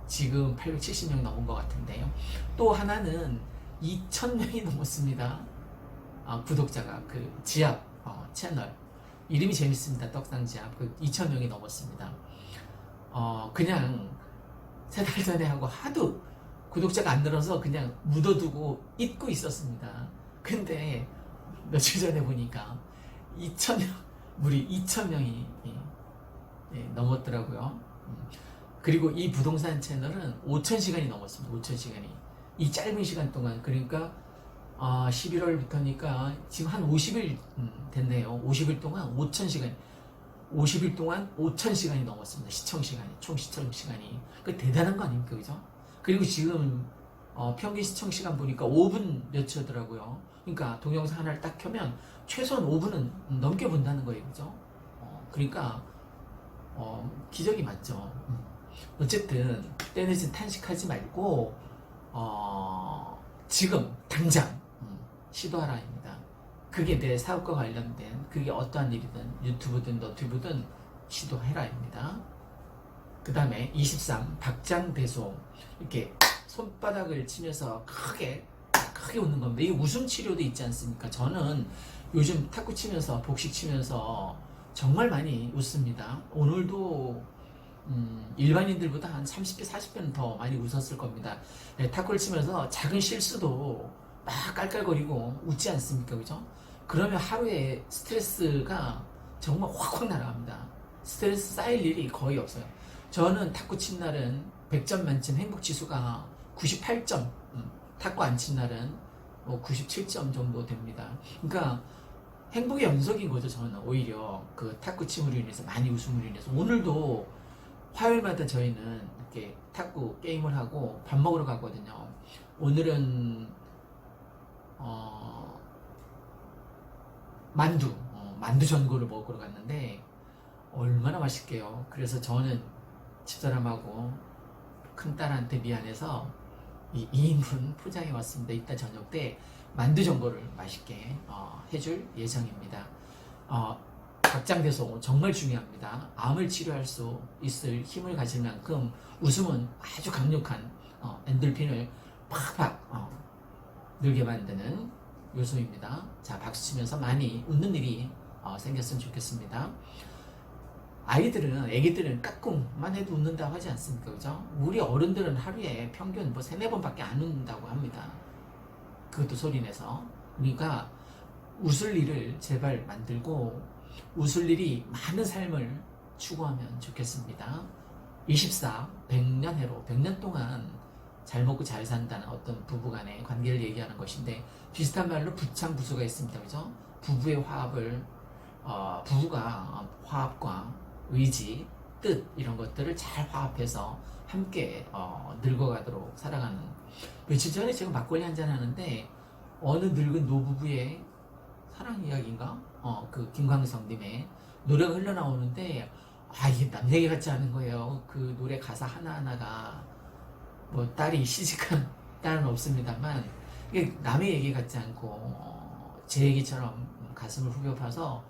Speaker 1: 지금 870명 넘은 것 같은데요. 또 하나는 2000명이 넘었습니다. 구독자가 그 지압 채널 이름이 재밌습니다. 떡상지압 2000명이 넘었습니다. 그냥 3달 전에 하고 하도 구독자가 안 늘어서 그냥 묻어두고 잊고 있었습니다. 근데 며칠 전에 보니까 2000명, 무려 2000명이 넘었더라고요. 그리고 이 부동산 채널은 5000시간이 넘었습니다. 5000시간이. 이 짧은 시간 동안, 그러니까 11월부터니까 지금 한 50일 됐네요. 50일 동안 5000시간, 50일 동안 5000시간이 넘었습니다. 시청시간이, 총 시청시간이. 그 대단한 거 아닙니까, 그죠? 그리고 지금 평균 시청시간 보니까 5분 몇 초더라고요. 그러니까 동영상 하나를 딱 켜면 최소한 5분은 넘게 본다는 거예요, 그죠? 그러니까 기적이 맞죠. 어쨌든 때늦은 탄식하지 말고 지금 당장 시도하라입니다. 그게 내 사업과 관련된, 그게 어떠한 일이든 유튜브든 너튜브든 시도해라입니다. 그 다음에 23 박장대소, 이렇게 손바닥을 치면서 크게 웃는 겁니다. 이 웃음 치료도 있지 않습니까? 저는 요즘 탁구 치면서 복식 치면서 정말 많이 웃습니다. 오늘도 일반인들보다 한 30배, 40배는 더 많이 웃었을 겁니다. 탁구를 치면서 작은 실수도 막 깔깔거리고 웃지 않습니까? 그죠? 그러면 하루에 스트레스가 정말 확확 날아갑니다. 스트레스 쌓일 일이 거의 없어요. 저는 탁구 친 날은 100점 만점 행복지수가 98점, 탁구 안 친 날은 97점 정도 됩니다. 그러니까 행복의 연속인 거죠. 저는 오히려 그 탁구 침으로 인해서 많이 웃음으로 인해서. 오늘도 화요일마다 저희는 이렇게 탁구 게임을 하고 밥 먹으러 가거든요. 오늘은 만두 전골을 먹으러 갔는데 얼마나 맛있게요. 그래서 저는 집사람하고 큰딸한테 미안해서 이 2인분 포장해 왔습니다. 이따 저녁 때 만두 전골을 맛있게 해줄 예정입니다. 각장대소 정말 중요합니다. 암을 치료할 수 있을 힘을 가질 만큼 웃음은 아주 강력한 엔돌핀을 팍팍 늘게 만드는 요소입니다. 자, 박수 치면서 많이 웃는 일이 생겼으면 좋겠습니다. 애기들은 까꿍만 해도 웃는다고 하지 않습니까? 그죠? 우리 어른들은 하루에 평균 뭐 3-4번밖에 안 웃는다고 합니다. 그것도 소리내서. 그러니까 웃을 일을 제발 만들고 웃을 일이 많은 삶을 추구하면 좋겠습니다. 24, 100년 해로 100년 동안 잘 먹고 잘 산다는 어떤 부부간의 관계를 얘기하는 것인데 비슷한 말로 부창부수가 있습니다. 그죠? 부부의 화합을 부부가 화합과 의지, 뜻 이런 것들을 잘 화합해서 함께 늙어가도록 살아가는. 며칠 전에 제가 막걸리 한잔 하는데 어느 늙은 노부부의 사랑 이야기인가? 그 김광석님의 노래가 흘러나오는데 이게 남 얘기 같지 않은 거예요. 그 노래 가사 하나하나가 뭐 딸이 시집간 딸은 없습니다만 이게 남의 얘기 같지 않고 제 얘기처럼 가슴을 후벼 파서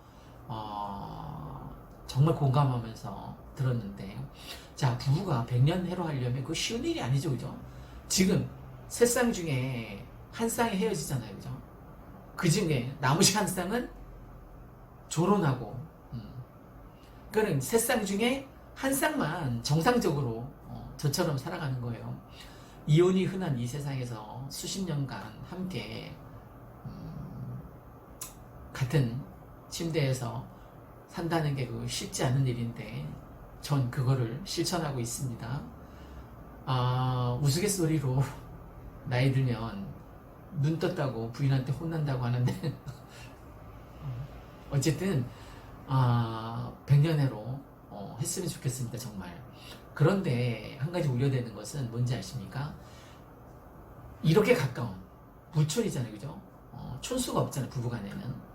Speaker 1: 정말 공감하면서 들었는데, 자, 부부가 100년 해로 하려면 그거 쉬운 일이 아니죠. 그죠? 지금 세 쌍 중에 한 쌍이 헤어지잖아요. 그죠? 그 중에 나머지 한 쌍은 결혼하고 그러니까 세 쌍 중에 한 쌍만 정상적으로 저처럼 살아가는 거예요. 이혼이 흔한 이 세상에서 수십 년간 함께 같은 침대에서 산다는 게 쉽지 않은 일인데 전 그거를 실천하고 있습니다. 우스갯소리로 나이 들면 눈 떴다고 부인한테 혼난다고 하는데 어쨌든 100년해로 했으면 좋겠습니다. 정말. 그런데 한 가지 우려되는 것은 뭔지 아십니까? 이렇게 가까운 부촌이잖아요. 그죠? 촌수가 없잖아요. 부부간에는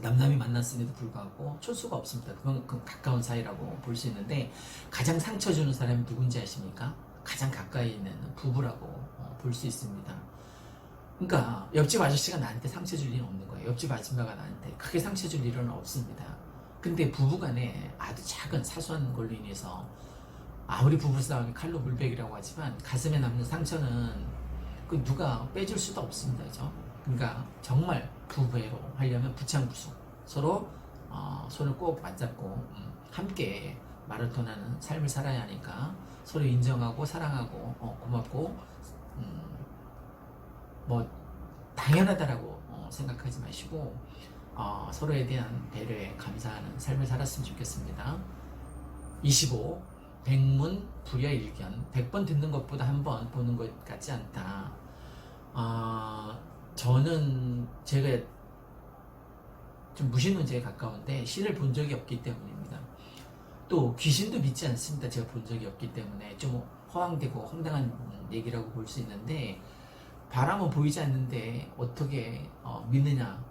Speaker 1: 남남이 만났음에도 불구하고 촌수가 없습니다. 그만큼 가까운 사이라고 볼 수 있는데 가장 상처 주는 사람이 누군지 아십니까? 가장 가까이 있는 부부라고 볼 수 있습니다. 그러니까 옆집 아저씨가 나한테 상처 줄 일은 없는 거예요. 옆집 아줌마가 나한테 크게 상처 줄 일은 없습니다. 근데 부부간에 아주 작은 사소한 걸로 인해서 아무리 부부싸움이 칼로 물베기라고 하지만 가슴에 남는 상처는 그 누가 빼줄 수도 없습니다. 그죠? 그러니까 정말 부부애로 하려면 부창부수 서로 손을 꼭 맞잡고 함께 마라톤하는 삶을 살아야 하니까 서로 인정하고 사랑하고 고맙고 뭐 당연하다라고 생각하지 마시고 서로에 대한 배려에 감사하는 삶을 살았으면 좋겠습니다. 25. 백문 불여일견. 100번 듣는 것보다 한 번 보는 것 같지 않다. 저는 제가 좀 무신론자에 가까운데 신을 본 적이 없기 때문입니다. 또 귀신도 믿지 않습니다. 제가 본 적이 없기 때문에 좀 허황되고 황당한 얘기라고 볼 수 있는데 바람은 보이지 않는데 어떻게 믿느냐.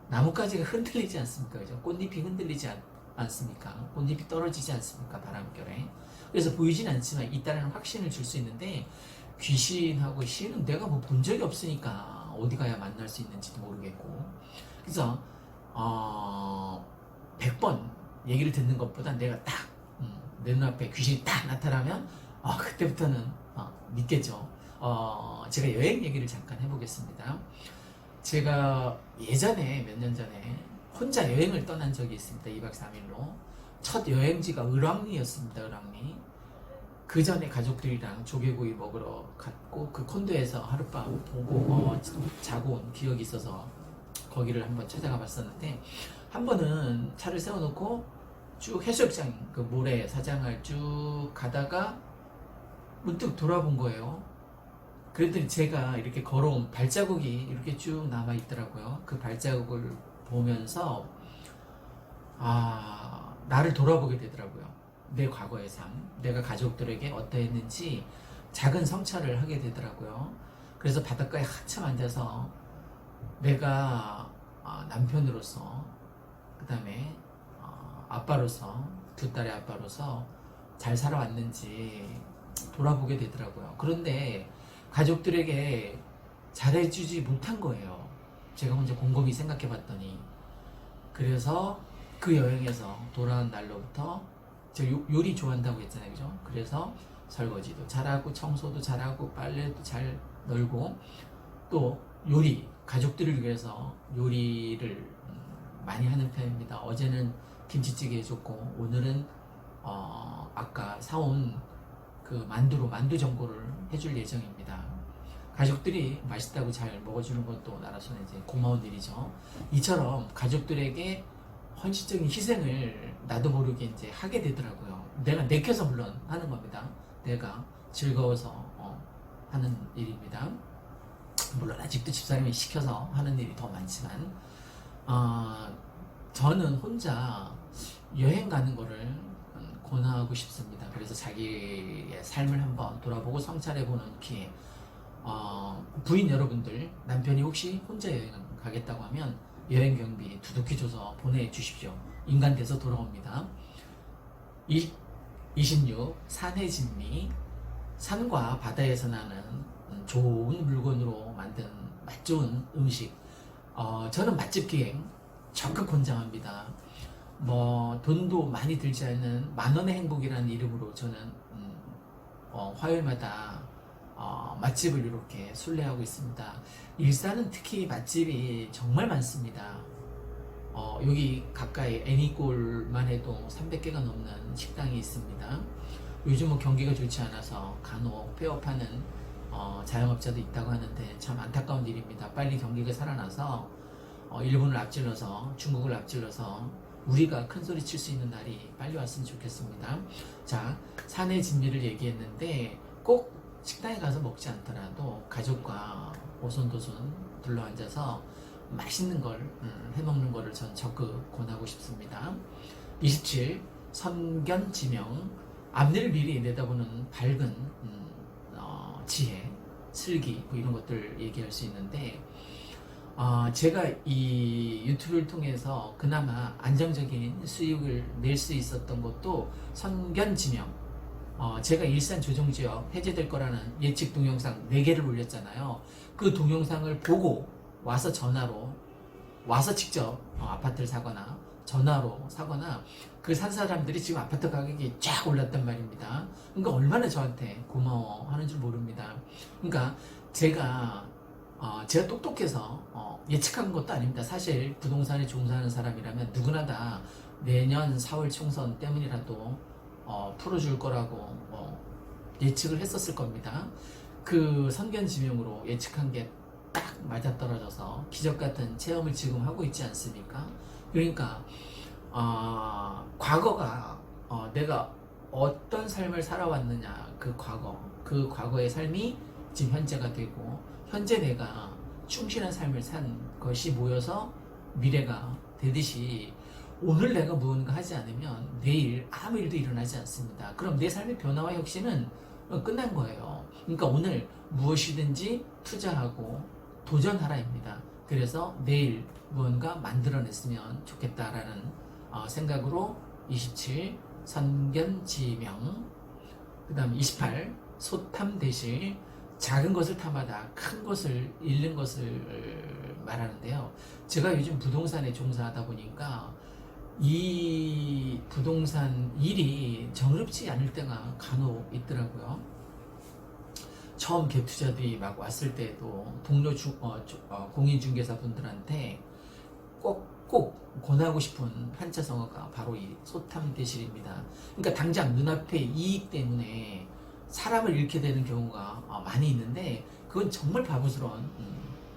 Speaker 1: 나뭇가지가 흔들리지 않습니까? 그죠? 꽃잎이 흔들리지 않습니까? 꽃잎이 떨어지지 않습니까? 바람결에. 그래서 보이진 않지만 있다는 확신을 줄 수 있는데 귀신하고 신은 내가 뭐 본 적이 없으니까 어디 가야 만날 수 있는지도 모르겠고. 그래서 100번 얘기를 듣는 것보다 내가 딱 내 눈앞에 귀신이 딱 나타나면 그때부터는 믿겠죠. 제가 여행 얘기를 잠깐 해보겠습니다. 제가 예전에 몇 년 전에 혼자 여행을 떠난 적이 있습니다. 2박 3일로. 첫 여행지가 을왕리였습니다. 을왕리. 그 전에 가족들이랑 조개구이 먹으러 갔고 그 콘도에서 하룻밤 보고 자고 온 기억이 있어서 거기를 한번 찾아가 봤었는데 한 번은 차를 세워놓고 쭉 해수욕장 그 모래 사장을 쭉 가다가 문득 돌아본 거예요. 그랬더니 제가 이렇게 걸어온 발자국이 이렇게 쭉 남아 있더라고요. 그 발자국을 보면서 나를 돌아보게 되더라고요. 내 과거의 삶, 내가 가족들에게 어떠했는지 작은 성찰을 하게 되더라고요. 그래서 바닷가에 한참 앉아서 내가 남편으로서 그 다음에 아빠로서, 두 딸의 아빠로서 잘 살아왔는지 돌아보게 되더라고요. 그런데 가족들에게 잘해주지 못한 거예요. 제가 혼자 곰곰이 생각해 봤더니. 그래서 그 여행에서 돌아온 날로부터 저 요리 좋아한다고 했잖아요. 그죠? 그래서 설거지도 잘하고 청소도 잘하고 빨래도 잘 널고 또 요리, 가족들을 위해서 요리를 많이 하는 편입니다. 어제는 김치찌개 해줬고 오늘은 아까 사온 그 만두 전골을 해줄 예정입니다. 가족들이 맛있다고 잘 먹어주는 것도 나라서는 이제 고마운 일이죠. 이처럼 가족들에게 헌신적인 희생을 나도 모르게 이제 하게 되더라고요. 내가 내켜서 물론 하는 겁니다. 내가 즐거워서 하는 일입니다. 물론 아직도 집사람이 시켜서 하는 일이 더 많지만 저는 혼자 여행 가는 거를 권하고 싶습니다. 그래서 자기의 삶을 한번 돌아보고 성찰해보는 기회. 부인 여러분들, 남편이 혹시 혼자 여행 가겠다고 하면 여행 경비 두둑히 줘서 보내주십시오. 인간 돼서 돌아옵니다. 26. 산의 진미. 산과 바다에서 나는 좋은 물건으로 만든 맛 좋은 음식. 저는 맛집 기행 적극 권장합니다. 돈도 많이 들지 않는 만원의 행복이라는 이름으로 저는 화요일마다 맛집을 이렇게 순례하고 있습니다. 일산은 특히 맛집이 정말 많습니다. 여기 가까이 애니골만 해도 300개가 넘는 식당이 있습니다. 요즘 경기가 좋지 않아서 간혹 폐업하는 자영업자도 있다고 하는데 참 안타까운 일입니다. 빨리 경기가 살아나서 일본을 앞질러서 중국을 앞질러서 우리가 큰 소리 칠 수 있는 날이 빨리 왔으면 좋겠습니다. 자, 산의 진미를 얘기했는데 꼭 식당에 가서 먹지 않더라도 가족과 오손도손 둘러앉아서 맛있는 걸 해먹는 거를 전 적극 권하고 싶습니다. 27. 선견지명. 앞니를 미리 내다보는 밝은 지혜, 슬기 이런 것들 얘기할 수 있는데 제가 이 유튜브를 통해서 그나마 안정적인 수익을 낼 수 있었던 것도 선견지명. 제가 일산 조정지역 해제될 거라는 예측 동영상 4개를 올렸잖아요. 그 동영상을 보고 와서 직접 아파트를 사거나 전화로 사거나 그 산 사람들이 지금 아파트 가격이 쫙 올랐단 말입니다. 그러니까 얼마나 저한테 고마워하는 줄 모릅니다. 그러니까 제가 똑똑해서 예측한 것도 아닙니다. 사실 부동산에 종사하는 사람이라면 누구나 다 내년 4월 총선 때문이라도 풀어줄 거라고 예측을 했었을 겁니다. 그 선견지명으로 예측한 게 딱 맞아떨어져서 기적같은 체험을 지금 하고 있지 않습니까? 그러니까 과거가 내가 어떤 삶을 살아왔느냐, 그 과거의 삶이 지금 현재가 되고 현재 내가 충실한 삶을 산 것이 모여서 미래가 되듯이 오늘 내가 무언가 하지 않으면 내일 아무 일도 일어나지 않습니다. 그럼 내 삶의 변화와 혁신은 끝난 거예요. 그러니까 오늘 무엇이든지 투자하고 도전하라입니다. 그래서 내일 무언가 만들어냈으면 좋겠다라는 생각으로 27. 선견지명. 그 다음 28. 소탐대실. 작은 것을 탐하다 큰 것을 잃는 것을 말하는데요. 제가 요즘 부동산에 종사하다 보니까 이 부동산 일이 정롭지 않을 때가 간혹 있더라고요. 처음 갭투자들이 막 왔을 때도 동료 공인중개사 분들한테 꼭 권하고 싶은 한자성어가 바로 이 소탐대실입니다. 그러니까 당장 눈앞의 이익 때문에 사람을 잃게 되는 경우가 많이 있는데 그건 정말 바보스러운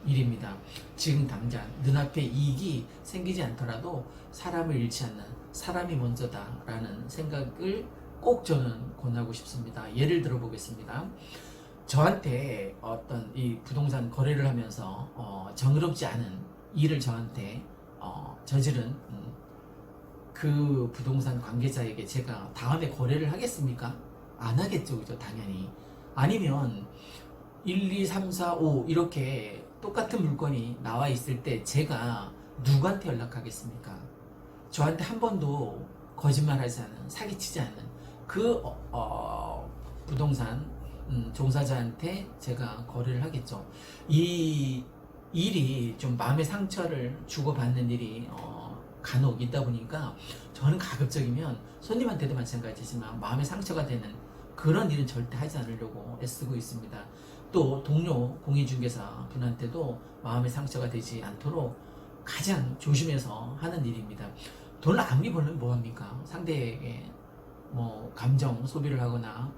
Speaker 1: 일입니다. 지금 당장 눈앞에 이익이 생기지 않더라도 사람을 잃지 않는 사람이 먼저다라는 생각을 꼭 저는 권하고 싶습니다. 예를 들어 보겠습니다. 저한테 어떤 이 부동산 거래를 하면서 정의롭지 않은 일을 저한테 저지른 그 부동산 관계자에게 제가 다음에 거래를 하겠습니까? 안 하겠죠, 그죠? 당연히. 아니면 1, 2, 3, 4, 5 이렇게 똑같은 물건이 나와 있을 때 제가 누구한테 연락하겠습니까? 저한테 한 번도 거짓말하지 않는, 사기치지 않는 그 부동산 종사자한테 제가 거래를 하겠죠. 이 일이 좀 마음의 상처를 주고받는 일이 간혹 있다 보니까 저는 가급적이면 손님한테도 마찬가지지만 마음의 상처가 되는 그런 일은 절대 하지 않으려고 애쓰고 있습니다. 또 동료 공인중개사 분한테도 마음의 상처가 되지 않도록 가장 조심해서 하는 일입니다. 돈을 아무리 벌면 뭐합니까? 상대에게 뭐 감정 소비를 하거나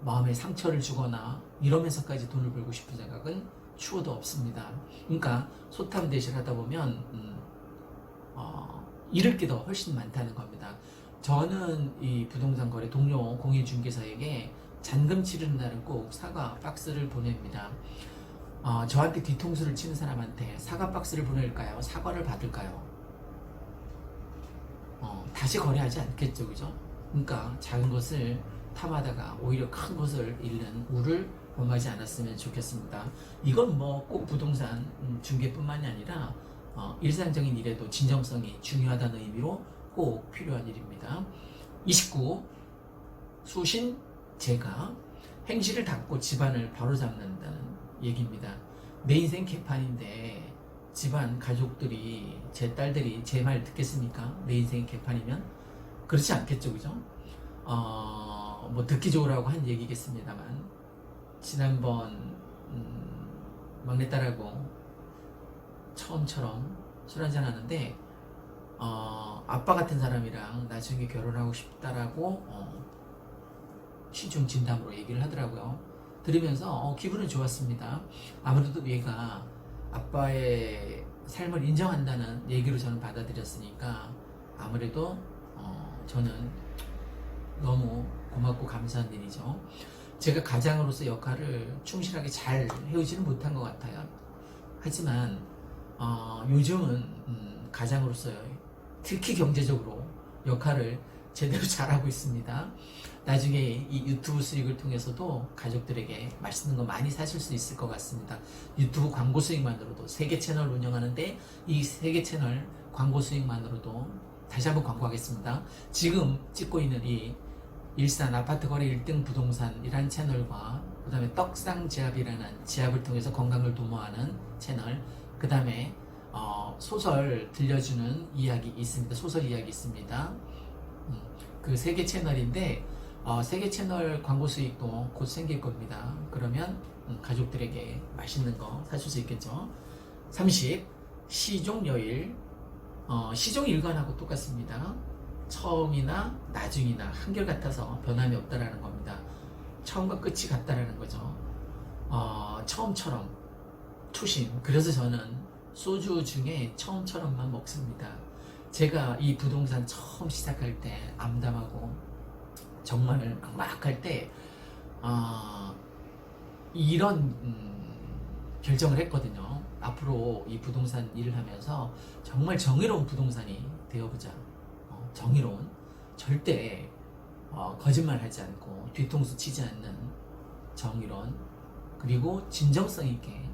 Speaker 1: 마음의 상처를 주거나 이러면서까지 돈을 벌고 싶은 생각은 추호도 없습니다. 그러니까 소탐대실 하다 보면 잃을 게 더 훨씬 많다는 겁니다. 저는 이 부동산 거래 동료 공인중개사에게 잔금 치르는 날은 꼭 사과 박스를 보냅니다. 저한테 뒤통수를 치는 사람한테 사과 박스를 보낼까요? 사과를 받을까요? 다시 거래하지 않겠죠, 그죠? 그러니까 작은 것을 탐하다가 오히려 큰 것을 잃는 우를 범하지 않았으면 좋겠습니다. 이건 뭐 꼭 부동산 중개뿐만이 아니라 일상적인 일에도 진정성이 중요하다는 의미로 꼭 필요한 일입니다. 29. 수신 제가 행실을 닦고 집안을 바로잡는다는 얘기입니다. 내 인생 개판인데 집안 가족들이 제 딸들이 제 말 듣겠습니까? 내 인생 개판이면 그렇지 않겠죠, 그죠? 뭐 듣기 좋으라고 한 얘기겠습니다만 지난번 막내딸하고 처음처럼 술 한잔 하는데 아빠 같은 사람이랑 나중에 결혼하고 싶다라고 시중 진담으로 얘기를 하더라고요. 들으면서 기분은 좋았습니다. 아무래도 얘가 아빠의 삶을 인정한다는 얘기로 저는 받아들였으니까 아무래도 저는 너무 고맙고 감사한 일이죠. 제가 가장으로서 역할을 충실하게 잘 해오지는 못한 것 같아요. 하지만 요즘은 가장으로서 특히 경제적으로 역할을 제대로 잘하고 있습니다. 나중에 이 유튜브 수익을 통해서도 가족들에게 맛있는 거 많이 사실 수 있을 것 같습니다. 유튜브 광고 수익만으로도 3개 채널 운영하는데 이 3개 채널 광고 수익만으로도 다시 한번 광고하겠습니다. 지금 찍고 있는 이 일산 아파트 거래 1등 부동산이라는 채널과 그 다음에 떡상지압이라는 지압을 통해서 건강을 도모하는 채널, 그 다음에 소설 들려주는 이야기 있습니다. 소설 이야기 있습니다. 그 3개 채널인데 3개 채널 광고 수익도 곧 생길 겁니다. 그러면 가족들에게 맛있는 거 사줄 수 있겠죠. 30. 시종여일. 시종일관하고 똑같습니다. 처음이나 나중이나 한결같아서 변함이 없다라는 겁니다. 처음과 끝이 같다라는 거죠. 처음처럼 초심. 그래서 저는 소주 중에 처음처럼만 먹습니다. 제가 이 부동산 처음 시작할 때 암담하고 정말 막막할 때 이런 결정을 했거든요. 앞으로 이 부동산 일을 하면서 정말 정의로운 부동산이 되어보자. 정의로운, 절대 거짓말하지 않고 뒤통수 치지 않는 정의로운, 그리고 진정성 있게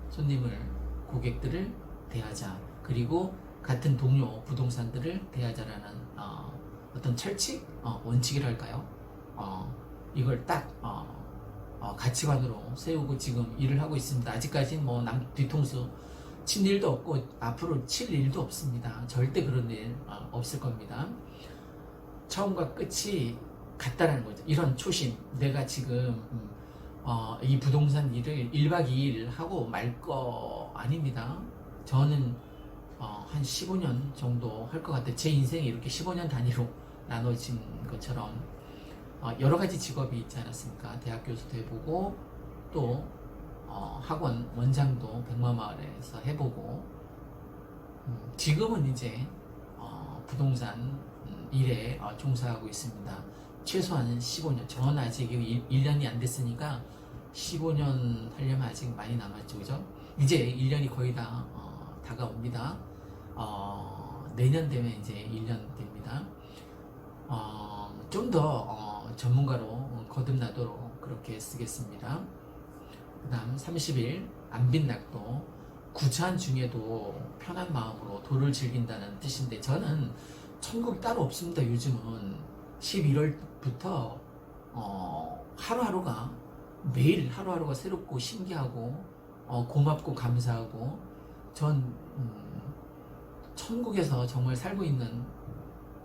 Speaker 1: 손님을, 고객들을 대하자. 그리고 같은 동료 부동산들을 대하자라는 어떤 철칙, 원칙이랄까요? 이걸 딱 가치관으로 세우고 지금 일을 하고 있습니다. 아직까지는 뭐 남 뒤통수 친 일도 없고 앞으로 칠 일도 없습니다. 절대 그런 일 없을 겁니다. 처음과 끝이 같다는 거죠. 이런 초심, 내가 지금 이 부동산 일을 1박 2일 하고 말 거 아닙니다. 저는 한 15년 정도 할 것 같아요. 제 인생이 이렇게 15년 단위로 나눠진 것처럼 여러 가지 직업이 있지 않았습니까? 대학 교수도 해보고 또 학원 원장도 백마마을에서 해보고 지금은 이제 부동산 일에 종사하고 있습니다. 최소한 15년. 저는 아직 1년이 안 됐으니까 15년 하려면 아직 많이 남았죠, 그죠? 이제 1년이 거의 다 다가옵니다. 내년 되면 이제 1년 됩니다. 좀 더 전문가로 거듭나도록 그렇게 쓰겠습니다. 그 다음 30일 안빈낙도 구차한 중에도 편한 마음으로 도를 즐긴다는 뜻인데, 저는 천국이 따로 없습니다. 요즘은 11월부터 하루하루가 매일 하루하루가 새롭고 신기하고 고맙고 감사하고 전 천국에서 정말 살고 있는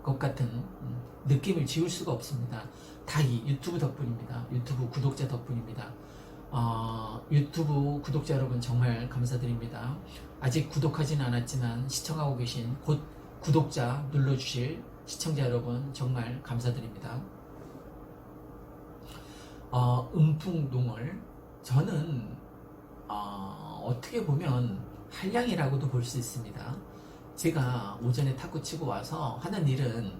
Speaker 1: 것 같은 느낌을 지울 수가 없습니다. 다 이 유튜브 덕분입니다. 유튜브 구독자 덕분입니다. 유튜브 구독자 여러분 정말 감사드립니다. 아직 구독하지는 않았지만 시청하고 계신 곧 구독자 눌러주실 시청자 여러분 정말 감사드립니다. 음풍농을 저는 어떻게 보면 한량이라고도 볼 수 있습니다. 제가 오전에 탁구 치고 와서 하는 일은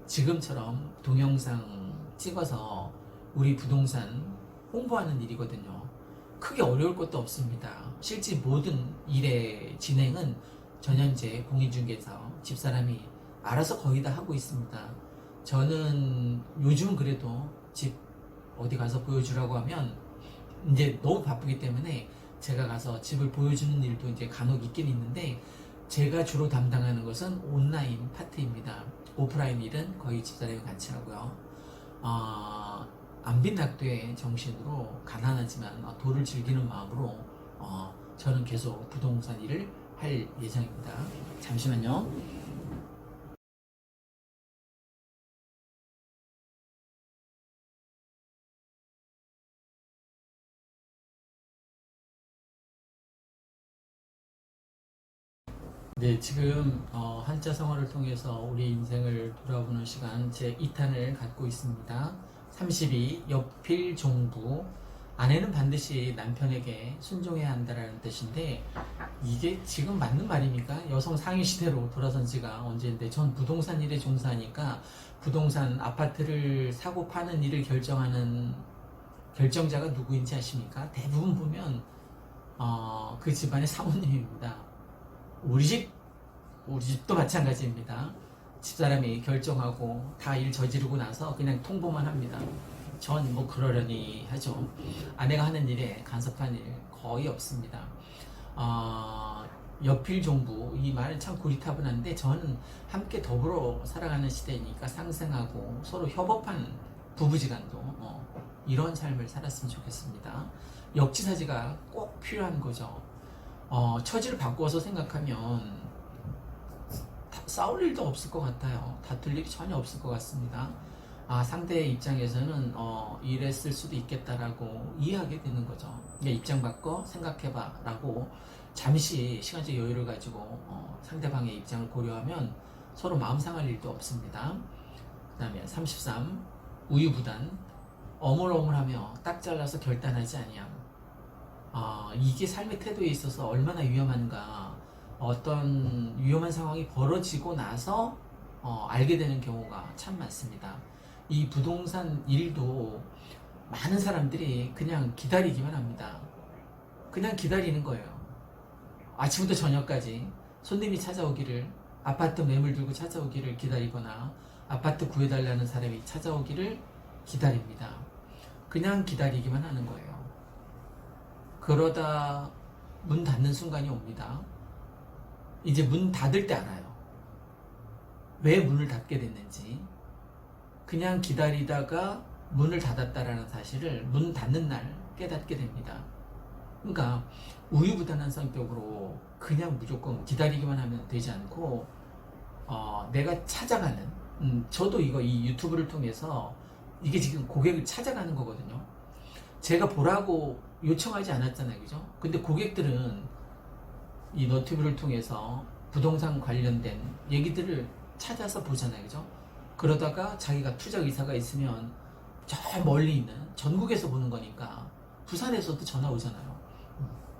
Speaker 1: 지금처럼 동영상 찍어서 우리 부동산 홍보하는 일이거든요. 크게 어려울 것도 없습니다. 실제 모든 일의 진행은 전현재 공인중개사 집사람이 알아서 거의 다 하고 있습니다. 저는 요즘은 그래도 집 어디 가서 보여주라고 하면 이제 너무 바쁘기 때문에 제가 가서 집을 보여주는 일도 이제 간혹 있긴 있는데 제가 주로 담당하는 것은 온라인 파트입니다. 오프라인 일은 거의 집사람이 같이 하고요. 안빈낙도의 정신으로 가난하지만 도를 즐기는 마음으로 저는 계속 부동산 일을 할 예정입니다. 잠시만요. 네, 지금 한자 성어를 통해서 우리 인생을 돌아보는 시간 제 2탄을 갖고 있습니다. 32. 여필 종부. 아내는 반드시 남편에게 순종해야 한다라는 뜻인데 이게 지금 맞는 말입니까? 여성 상위 시대로 돌아선 지가 언제인데 전 부동산 일에 종사하니까 부동산 아파트를 사고 파는 일을 결정하는 결정자가 누구인지 아십니까? 대부분 보면 그 집안의 사모님입니다. 우리 집도 마찬가지입니다. 집사람이 결정하고 다 일 저지르고 나서 그냥 통보만 합니다. 전 뭐 그러려니 하죠. 아내가 하는 일에 간섭한 일 거의 없습니다. 여필종부 이 말은 참 고리타분한데 저는 함께 더불어 살아가는 시대니까 상생하고 서로 협업한 부부지간도 이런 삶을 살았으면 좋겠습니다. 역지사지가 꼭 필요한 거죠. 처지를 바꾸어서 생각하면 싸울 일도 없을 것 같아요. 다툴 일이 전혀 없을 것 같습니다. 상대의 입장에서는 이랬을 수도 있겠다라고 이해하게 되는 거죠. 입장 바꿔 생각해봐 라고 잠시 시간적 여유를 가지고 상대방의 입장을 고려하면 서로 마음 상할 일도 없습니다. 그 다음에 33. 우유부단. 어물어물하며 딱 잘라서 결단하지 아니함. 이게 삶의 태도에 있어서 얼마나 위험한가. 어떤 위험한 상황이 벌어지고 나서 알게 되는 경우가 참 많습니다. 이 부동산 일도 많은 사람들이 그냥 기다리기만 합니다. 그냥 기다리는 거예요. 아침부터 저녁까지 손님이 찾아오기를, 아파트 매물 들고 찾아오기를 기다리거나 아파트 구해달라는 사람이 찾아오기를 기다립니다. 그냥 기다리기만 하는 거예요. 그러다 문 닫는 순간이 옵니다. 이제 문 닫을 때 알아요. 왜 문을 닫게 됐는지. 그냥 기다리다가 문을 닫았다라는 사실을 문 닫는 날 깨닫게 됩니다. 그러니까 우유부단한 성격으로 그냥 무조건 기다리기만 하면 되지 않고 내가 찾아가는 저도 이 유튜브를 통해서 이게 지금 고객을 찾아가는 거거든요. 제가 보라고 요청하지 않았잖아요, 그죠? 근데 고객들은 이 너튜브를 통해서 부동산 관련된 얘기들을 찾아서 보잖아요, 그죠? 그러다가 자기가 투자 의사가 있으면 저 멀리 있는 전국에서 보는 거니까 부산에서도 전화 오잖아요.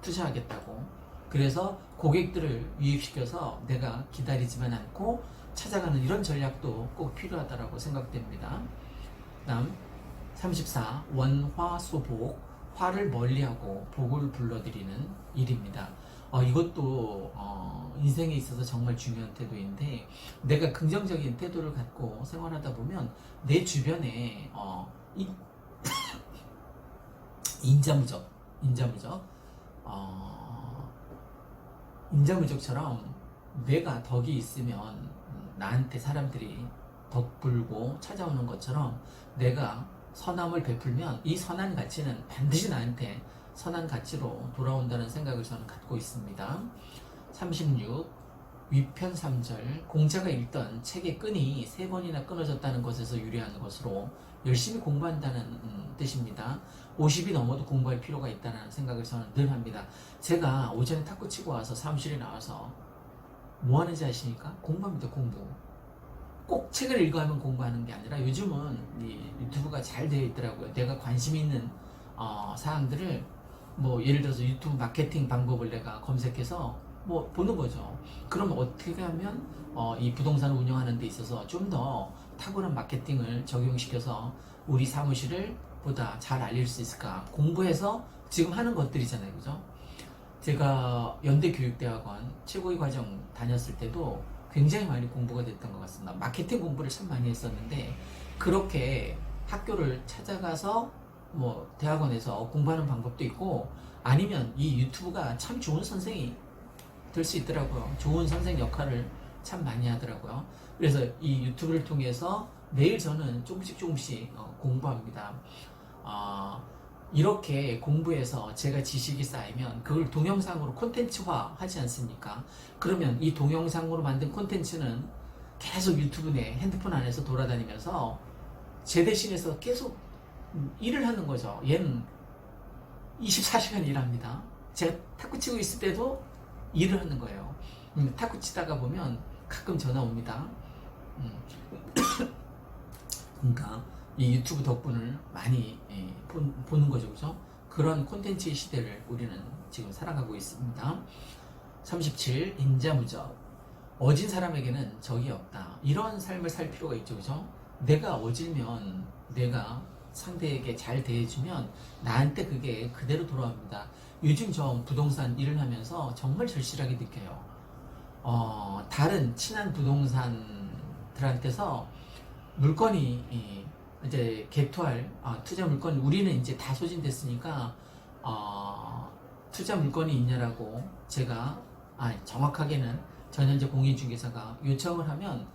Speaker 1: 투자하겠다고. 그래서 고객들을 유입시켜서 내가 기다리지만 않고 찾아가는 이런 전략도 꼭 필요하다고 생각됩니다. 다음 34. 원화소복. 화를 멀리하고 복을 불러들이는 일입니다. 이것도 인생에 있어서 정말 중요한 태도인데 내가 긍정적인 태도를 갖고 생활하다 보면 내 주변에 인자무적처럼 내가 덕이 있으면 나한테 사람들이 덕불고 찾아오는 것처럼 내가 선함을 베풀면 이 선한 가치는 반드시 나한테 선한 가치로 돌아온다는 생각을 저는 갖고 있습니다. 36. 위편 3절. 공자가 읽던 책의 끈이 3번이나 끊어졌다는 것에서 유래한 것으로 열심히 공부한다는 뜻입니다. 50이 넘어도 공부할 필요가 있다는 생각을 저는 늘 합니다. 제가 오전에 탁구 치고 와서 사무실에 나와서 뭐 하는지 아십니까? 공부합니다. 공부. 꼭 책을 읽어야만 공부하는 게 아니라 요즘은 이 유튜브가 잘 되어 있더라고요. 내가 관심 있는 사항들을 뭐 예를 들어서 유튜브 마케팅 방법을 내가 검색해서 뭐 보는 거죠. 그럼 어떻게 하면 이 부동산을 운영하는 데 있어서 좀 더 탁월한 마케팅을 적용시켜서 우리 사무실을 보다 잘 알릴 수 있을까? 공부해서 지금 하는 것들이잖아요. 그죠? 제가 연대교육대학원 최고위 과정 다녔을 때도 굉장히 많이 공부가 됐던 것 같습니다. 마케팅 공부를 참 많이 했었는데 그렇게 학교를 찾아가서 뭐 대학원에서 공부하는 방법도 있고 아니면 이 유튜브가 참 좋은 선생이 될 수 있더라고요. 좋은 선생 역할을 참 많이 하더라고요. 그래서 이 유튜브를 통해서 매일 저는 조금씩 공부합니다. 이렇게 공부해서 제가 지식이 쌓이면 그걸 동영상으로 콘텐츠화 하지 않습니까? 그러면 이 동영상으로 만든 콘텐츠는 계속 유튜브 내 핸드폰 안에서 돌아다니면서 제 대신해서 계속 일을 하는 거죠. 얘는 24시간 일합니다. 제가 탁구 치고 있을 때도 일을 하는 거예요. 탁구 치다가 보면 가끔 전화 옵니다. 그러니까 이 유튜브 덕분을 많이 보는 거죠. 그죠? 그런 콘텐츠의 시대를 우리는 지금 살아가고 있습니다. 37. 인자무적. 어진 사람에게는 적이 없다. 이런 삶을 살 필요가 있죠. 그죠? 내가 어질면 내가 상대에게 잘 대해주면 나한테 그게 그대로 돌아옵니다. 요즘 저 부동산 일을 하면서 정말 절실하게 느껴요. 다른 친한 부동산들한테서 물건이 이제 개토할 투자 물건 우리는 이제 다 소진됐으니까 투자 물건이 있냐라고 제가 정확하게는 전현재 공인중개사가 요청을 하면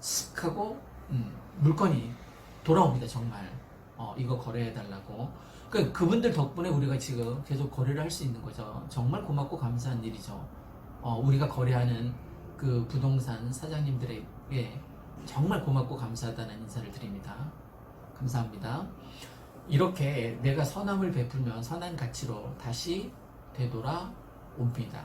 Speaker 1: 슥 하고 물건이 돌아옵니다. 정말 이거 거래해달라고. 그러니까 그분들 덕분에 우리가 지금 계속 거래를 할 수 있는 거죠. 정말 고맙고 감사한 일이죠. 우리가 거래하는 그 부동산 사장님들에게 정말 고맙고 감사하다는 인사를 드립니다. 감사합니다. 이렇게 내가 선함을 베풀면 선한 가치로 다시 되돌아옵니다.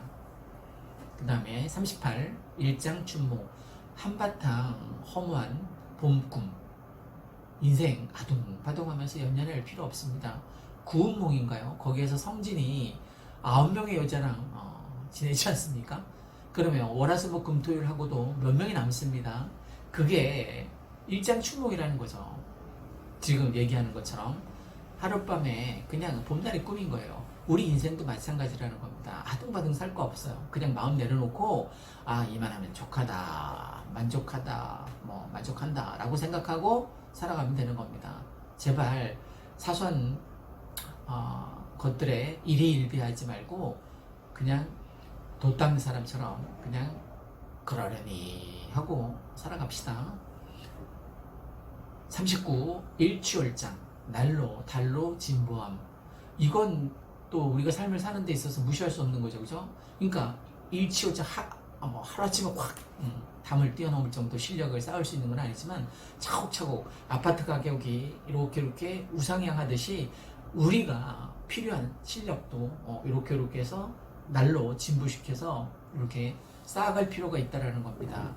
Speaker 1: 그 다음에 38. 일장춘모. 한바탕 허무한 봄꿈. 인생 아둥바둥하면서 연연할 필요 없습니다. 구운몽인가요? 거기에서 성진이 9명의 여자랑 지내지 않습니까? 그러면 월화수목금토일 하고도 몇 명이 남습니다. 그게 일장춘몽이라는 거죠. 지금 얘기하는 것처럼 하룻밤에 그냥 봄날의 꿈인 거예요. 우리 인생도 마찬가지라는 겁니다. 아둥바둥 살 거 없어요. 그냥 마음 내려놓고 이만하면 족하다, 만족하다, 만족한다 라고 생각하고 살아가면 되는 겁니다. 제발 사소한 것들에 일희일비하지 말고 그냥 돛 닦는 사람처럼 그냥 그러려니 하고 살아갑시다. 39. 일취월장. 날로 달로 진보함. 이건 또 우리가 삶을 사는 데 있어서 무시할 수 없는 거죠. 그죠? 그러니까 일취월장 하루아침에 확 담을 뛰어넘을 정도 실력을 쌓을 수 있는 건 아니지만 차곡차곡 아파트 가격이 이렇게 우상향하듯이 우리가 필요한 실력도 이렇게 해서 날로 진보시켜서 이렇게 쌓아갈 필요가 있다라는 겁니다.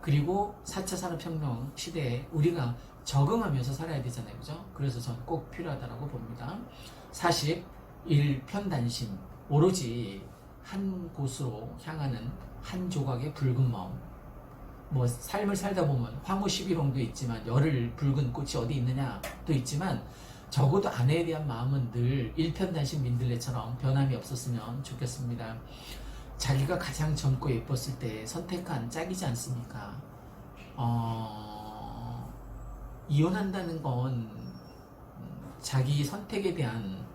Speaker 1: 그리고 4차 산업혁명 시대에 우리가 적응하면서 살아야 되잖아요. 그죠? 그래서 저는 꼭 필요하다고 봅니다. 40. 일편단심. 오로지 한 곳으로 향하는 한 조각의 붉은 마음. 삶을 살다 보면 황후 11홍도 있지만 열흘 붉은 꽃이 어디 있느냐도 있지만 적어도 아내에 대한 마음은 늘 일편단심 민들레처럼 변함이 없었으면 좋겠습니다. 자기가 가장 젊고 예뻤을 때 선택한 짝이지 않습니까? 이혼한다는 건 자기 선택에 대한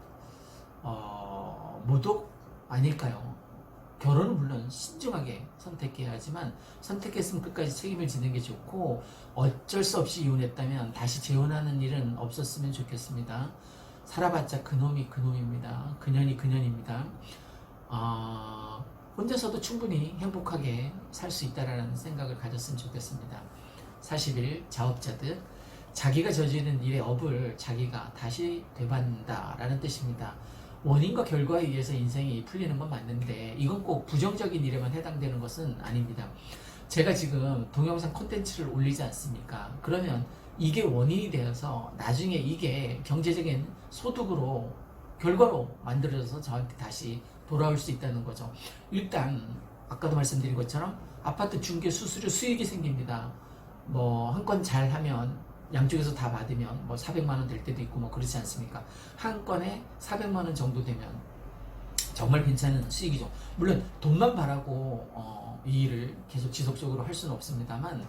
Speaker 1: 모독 아닐까요? 결혼은 물론 신중하게 선택해야 하지만 선택했으면 끝까지 책임을 지는 게 좋고 어쩔 수 없이 이혼했다면 다시 재혼하는 일은 없었으면 좋겠습니다. 살아봤자 그놈이 그놈입니다. 그년이 그년입니다. 혼자서도 충분히 행복하게 살 수 있다라는 생각을 가졌으면 좋겠습니다. 41. 자업자득. 자기가 저지른 일의 업을 자기가 다시 되받는다라는 뜻입니다. 원인과 결과에 의해서 인생이 풀리는 건 맞는데 이건 꼭 부정적인 일에만 해당되는 것은 아닙니다. 제가 지금 동영상 콘텐츠를 올리지 않습니까? 그러면 이게 원인이 되어서 나중에 이게 경제적인 소득으로 결과로 만들어져서 저한테 다시 돌아올 수 있다는 거죠. 일단 아까도 말씀드린 것처럼 아파트 중개 수수료 수익이 생깁니다. 뭐 한 건 잘하면 양쪽에서 다 받으면 뭐 400만 원 될 때도 있고 뭐 그렇지 않습니까? 한 건에 400만 원 정도 되면 정말 괜찮은 수익이죠. 물론 돈만 바라고 이 일을 계속 지속적으로 할 수는 없습니다만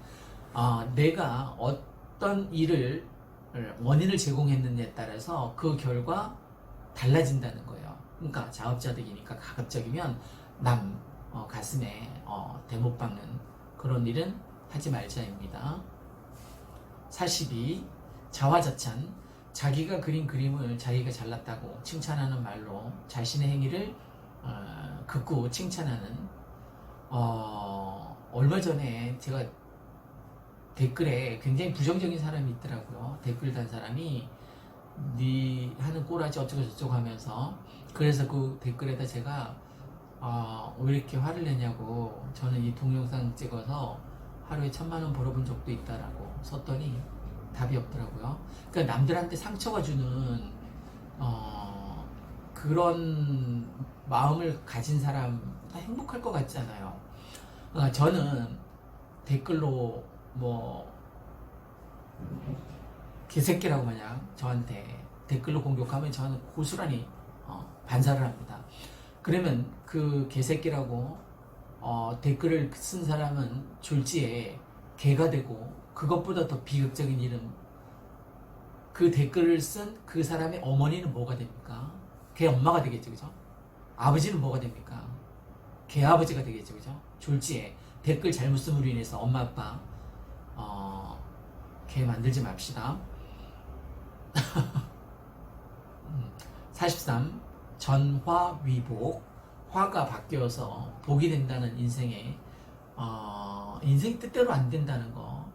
Speaker 1: 내가 어떤 일을 원인을 제공했느냐에 따라서 그 결과 달라진다는 거예요. 그러니까 자업자득이니까 가급적이면 남 가슴에 대못 박는 그런 일은 하지 말자입니다. 42. 자화자찬. 자기가 그린 그림을 자기가 잘났다고 칭찬하는 말로 자신의 행위를 극구 칭찬하는 얼마 전에 제가 댓글에 굉장히 부정적인 사람이 있더라고요. 댓글 단 사람이 네 하는 꼬라지 어쩌고 저쩌고 하면서 그래서 그 댓글에다 제가 왜 이렇게 화를 내냐고 저는 이 동영상 찍어서 하루에 1000만 원 벌어본 적도 있다라고 썼더니 답이 없더라고요. 그러니까 남들한테 상처가 주는 그런 마음을 가진 사람 다 행복할 것 같지 않아요. 그러니까 저는 댓글로 뭐 개새끼라고 마냥 저한테 댓글로 공격하면 저는 고스란히 반사를 합니다. 그러면 그 개새끼라고 댓글을 쓴 사람은 졸지에 개가 되고 그것보다 더 비극적인 일은 그 댓글을 쓴 그 사람의 어머니는 뭐가 됩니까? 걔 엄마가 되겠죠, 그죠? 아버지는 뭐가 됩니까? 걔 아버지가 되겠죠, 그죠? 졸지에 댓글 잘못 쓰므로 인해서 엄마 아빠 걔 만들지 맙시다. 43. 전화위복. 화가 바뀌어서 복이 된다는 인생에 인생 뜻대로 안 된다는 거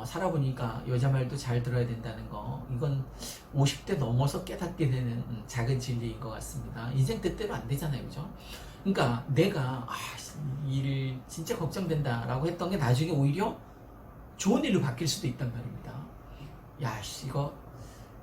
Speaker 1: 살아보니까 여자 말도 잘 들어야 된다는 거 이건 50대 넘어서 깨닫게 되는 작은 진리인 것 같습니다. 인생 뜻대로 안 되잖아요, 그죠? 그러니까 내가 일 진짜 걱정된다 라고 했던 게 나중에 오히려 좋은 일로 바뀔 수도 있단 말입니다. 야 이거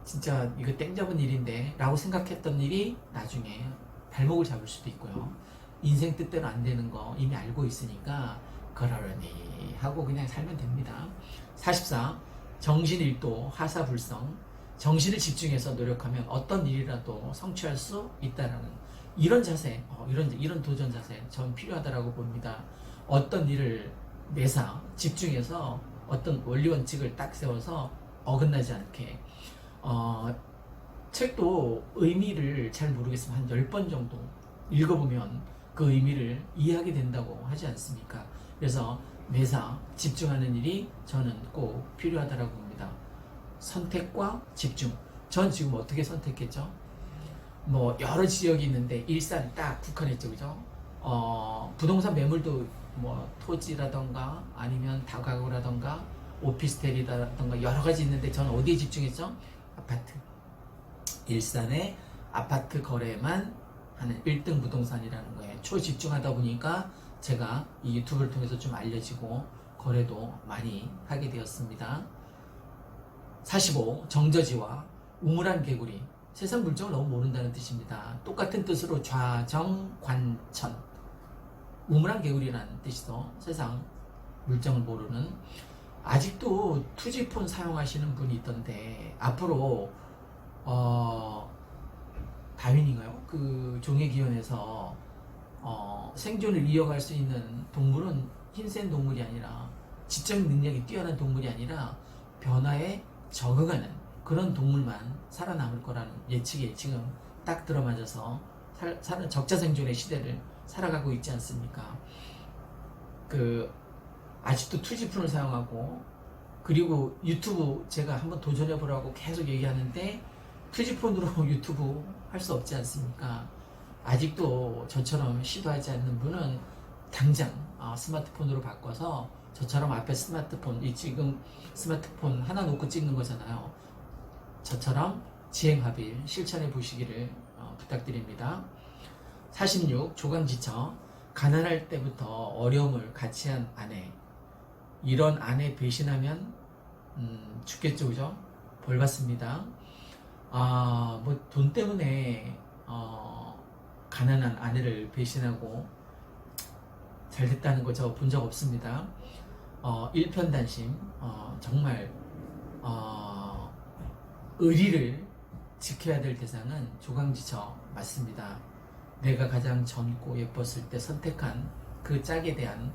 Speaker 1: 진짜 이거 땡잡은 일인데 라고 생각했던 일이 나중에 발목을 잡을 수도 있고요. 인생 뜻대로 안 되는 거 이미 알고 있으니까 그러려니 하고 그냥 살면 됩니다. 44. 정신일도 하사불성. 정신을 집중해서 노력하면 어떤 일이라도 성취할 수 있다라는 이런 자세, 이런 도전 자세 전 필요하다라고 봅니다. 어떤 일을 매사 집중해서 어떤 원리 원칙을 딱 세워서 어긋나지 않게 책도 의미를 잘 모르겠으면 한 10번 정도 읽어보면 그 의미를 이해하게 된다고 하지 않습니까? 그래서 매사 집중하는 일이 저는 꼭 필요하다고 봅니다. 선택과 집중. 전 지금 어떻게 선택했죠? 뭐 여러 지역이 있는데 일산 딱 국한했죠, 그죠? 부동산 매물도 뭐 토지라던가 아니면 다가구라던가 오피스텔이라던가 여러 가지 있는데 저는 어디에 집중했죠? 아파트. 일산의 아파트 거래만 하는 1등 부동산이라는 거에 초집중하다 보니까 제가 이 유튜브를 통해서 좀 알려지고 거래도 많이 하게 되었습니다. 45. 정저지와 우물안 개구리. 세상 물정을 너무 모른다는 뜻입니다. 똑같은 뜻으로 좌정관천. 우물안 개구리라는 뜻이죠. 세상 물정을 모르는. 아직도 투지폰 사용하시는 분이 있던데 앞으로 다윈인가요? 그 종의기원에서 생존을 이어갈 수 있는 동물은 힘센 동물이 아니라 지적 능력이 뛰어난 동물이 아니라 변화에 적응하는 그런 동물만 살아남을 거라는 예측이 지금 딱 들어맞아서 적자생존의 시대를 살아가고 있지 않습니까? 아직도 투지폰을 사용하고, 그리고 유튜브 제가 한번 도전해 보라고 계속 얘기하는데 투지폰으로 유튜브 할 수 없지 않습니까? 아직도 저처럼 시도하지 않는 분은 당장 스마트폰으로 바꿔서, 저처럼 앞에 스마트폰, 이 지금 스마트폰 하나 놓고 찍는 거잖아요. 저처럼 지행합일 실천해 보시기를 부탁드립니다. 46. 조강지처. 가난할 때부터 어려움을 같이 한 아내. 이런 아내 배신하면 죽겠죠, 그죠? 벌 받습니다. 뭐 돈 때문에 가난한 아내를 배신하고 잘 됐다는 거 저 본 적 없습니다. 일편단심. 정말 의리를 지켜야 될 대상은 조강지처 맞습니다. 내가 가장 젊고 예뻤을 때 선택한 그 짝에 대한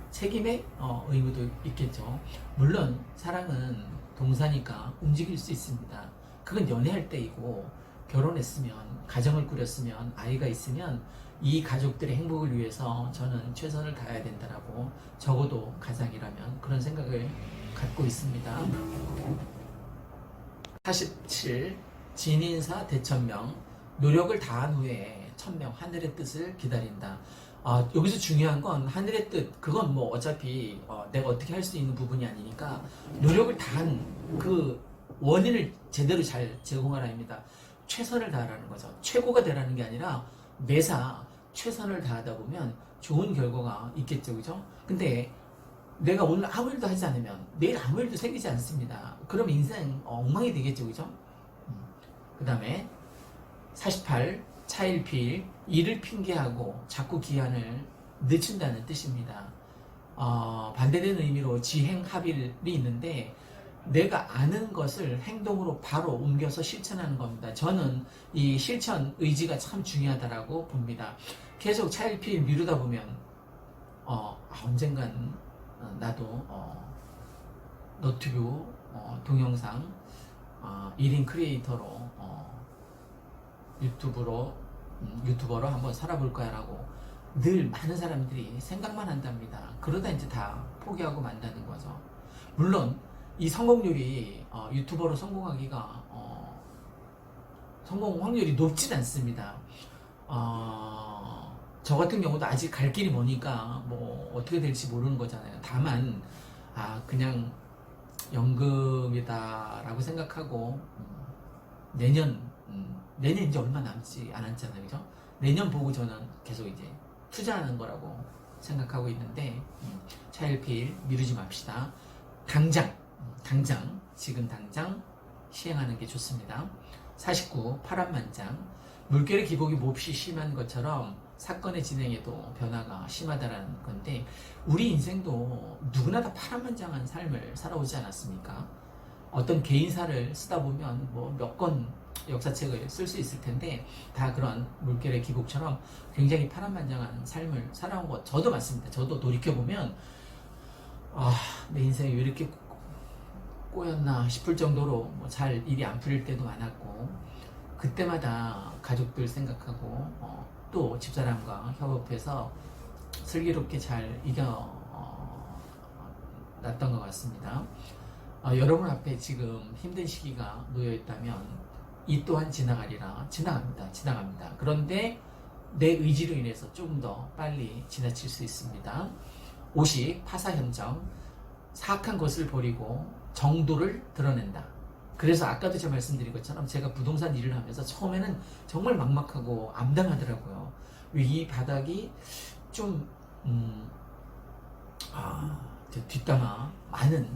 Speaker 1: 책임의 의무도 있겠죠. 물론 사랑은 동사니까 움직일 수 있습니다. 그건 연애할 때이고, 결혼했으면, 가정을 꾸렸으면, 아이가 있으면 이 가족들의 행복을 위해서 저는 최선을 다해야 된다라고, 적어도 가장이라면 그런 생각을 갖고 있습니다. 47. 진인사 대천명. 노력을 다한 후에 천명, 하늘의 뜻을 기다린다. 여기서 중요한 건 하늘의 뜻, 그건 뭐 어차피 내가 어떻게 할 수 있는 부분이 아니니까 노력을 다한 그 원인을 제대로 잘 제공하라입니다. 최선을 다하라는 거죠. 최고가 되라는 게 아니라 매사 최선을 다하다 보면 좋은 결과가 있겠죠, 그죠? 근데 내가 오늘 아무 일도 하지 않으면 내일 아무 일도 생기지 않습니다. 그럼 인생 엉망이 되겠죠, 그죠? 그 다음에 48. 차일피일. 일을 핑계하고 자꾸 기한을 늦춘다는 뜻입니다. 반대되는 의미로 지행합일이 있는데, 내가 아는 것을 행동으로 바로 옮겨서 실천하는 겁니다. 저는 이 실천 의지가 참 중요하다라고 봅니다. 계속 차일피일 미루다 보면 언젠간 나도 너튜브 동영상 1인 크리에이터로 유튜버로 한번 살아볼 거야 라고 늘 많은 사람들이 생각만 한답니다. 그러다 이제 다 포기하고 만다는 거죠. 물론 이 성공률이 유튜버로 성공하기가 성공 확률이 높진 않습니다. 저 같은 경우도 아직 갈 길이 머니까 뭐 어떻게 될지 모르는 거잖아요. 다만 그냥 연금이다라고 생각하고 내년 이제 얼마 남지 않았잖아요, 그죠? 내년 보고 저는 계속 이제 투자하는 거라고 생각하고 있는데, 차일피일 미루지 맙시다. 지금 당장 시행하는 게 좋습니다. 49. 파란만장. 물결의 기복이 몹시 심한 것처럼 사건의 진행에도 변화가 심하다는 건데, 우리 인생도 누구나 다 파란만장한 삶을 살아오지 않았습니까? 어떤 개인사를 쓰다 보면 뭐 몇 권 역사책을 쓸 수 있을 텐데, 다 그런 물결의 기복처럼 굉장히 파란만장한 삶을 살아온 것, 저도 맞습니다. 저도 돌이켜보면 내 인생이 왜 이렇게 꼬였나 싶을 정도로 뭐 잘 일이 안 풀릴 때도 많았고, 그때마다 가족들 생각하고 또 집사람과 협업해서 슬기롭게 잘 이겨났던 것 같습니다. 여러분 앞에 지금 힘든 시기가 놓여있다면 이 또한 지나가리라. 지나갑니다. 그런데 내 의지로 인해서 조금 더 빨리 지나칠 수 있습니다. 50. 파사현정. 사악한 것을 버리고 정도를 드러낸다. 그래서 아까도 제가 말씀드린 것처럼 제가 부동산 일을 하면서 처음에는 정말 막막하고 암담하더라고요. 이 바닥이 좀 뒷담화 많은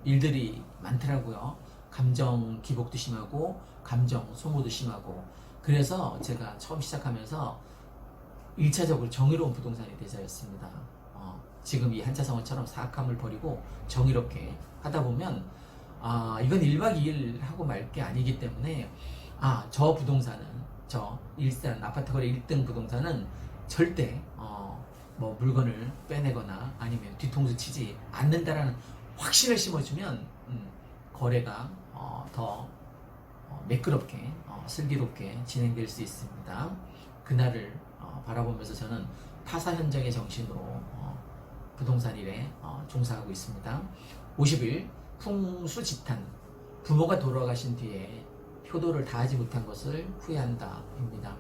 Speaker 1: 일들이 많더라고요. 감정 기복도 심하고 감정 소모도 심하고. 그래서 제가 처음 시작하면서 1차적으로 정의로운 부동산이 되자였습니다. 지금 이 한차성원처럼 사악함을 버리고 정의롭게 하다 보면 이건 1박 2일 하고 말 게 아니기 때문에 저 부동산은, 저 일산 아파트 거래 1등 부동산은 절대 뭐 물건을 빼내거나 아니면 뒤통수 치지 않는다라는 확신을 심어주면 거래가 더 매끄럽게 슬기롭게 진행될 수 있습니다. 그날을 바라보면서 저는 타사 현장의 정신으로 부동산 일에 종사하고 있습니다. 50일 풍수지탄, 부모가 돌아가신 뒤에 효도를 다하지 못한 것을 후회한다 입니다.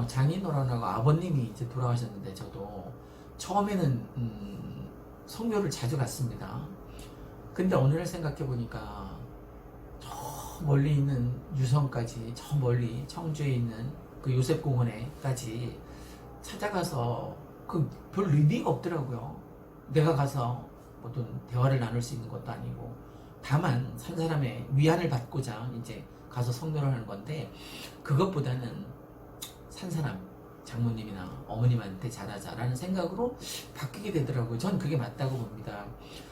Speaker 1: 장인어른하고 아버님이 이제 돌아가셨는데 저도 처음에는 성묘를 자주 갔습니다. 근데 어느 날 생각해 보니까 저 멀리 있는 유성까지, 저 멀리 청주에 있는 그 요셉공원에까지 찾아가서 그 별 의미가 없더라고요. 내가 가서 어떤 대화를 나눌 수 있는 것도 아니고, 다만 산 사람의 위안을 받고자 이제 가서 성묘를 하는 건데, 그것보다는 산 사람, 장모님이나 어머님한테 잘하자라는 생각으로 바뀌게 되더라고요. 전 그게 맞다고 봅니다.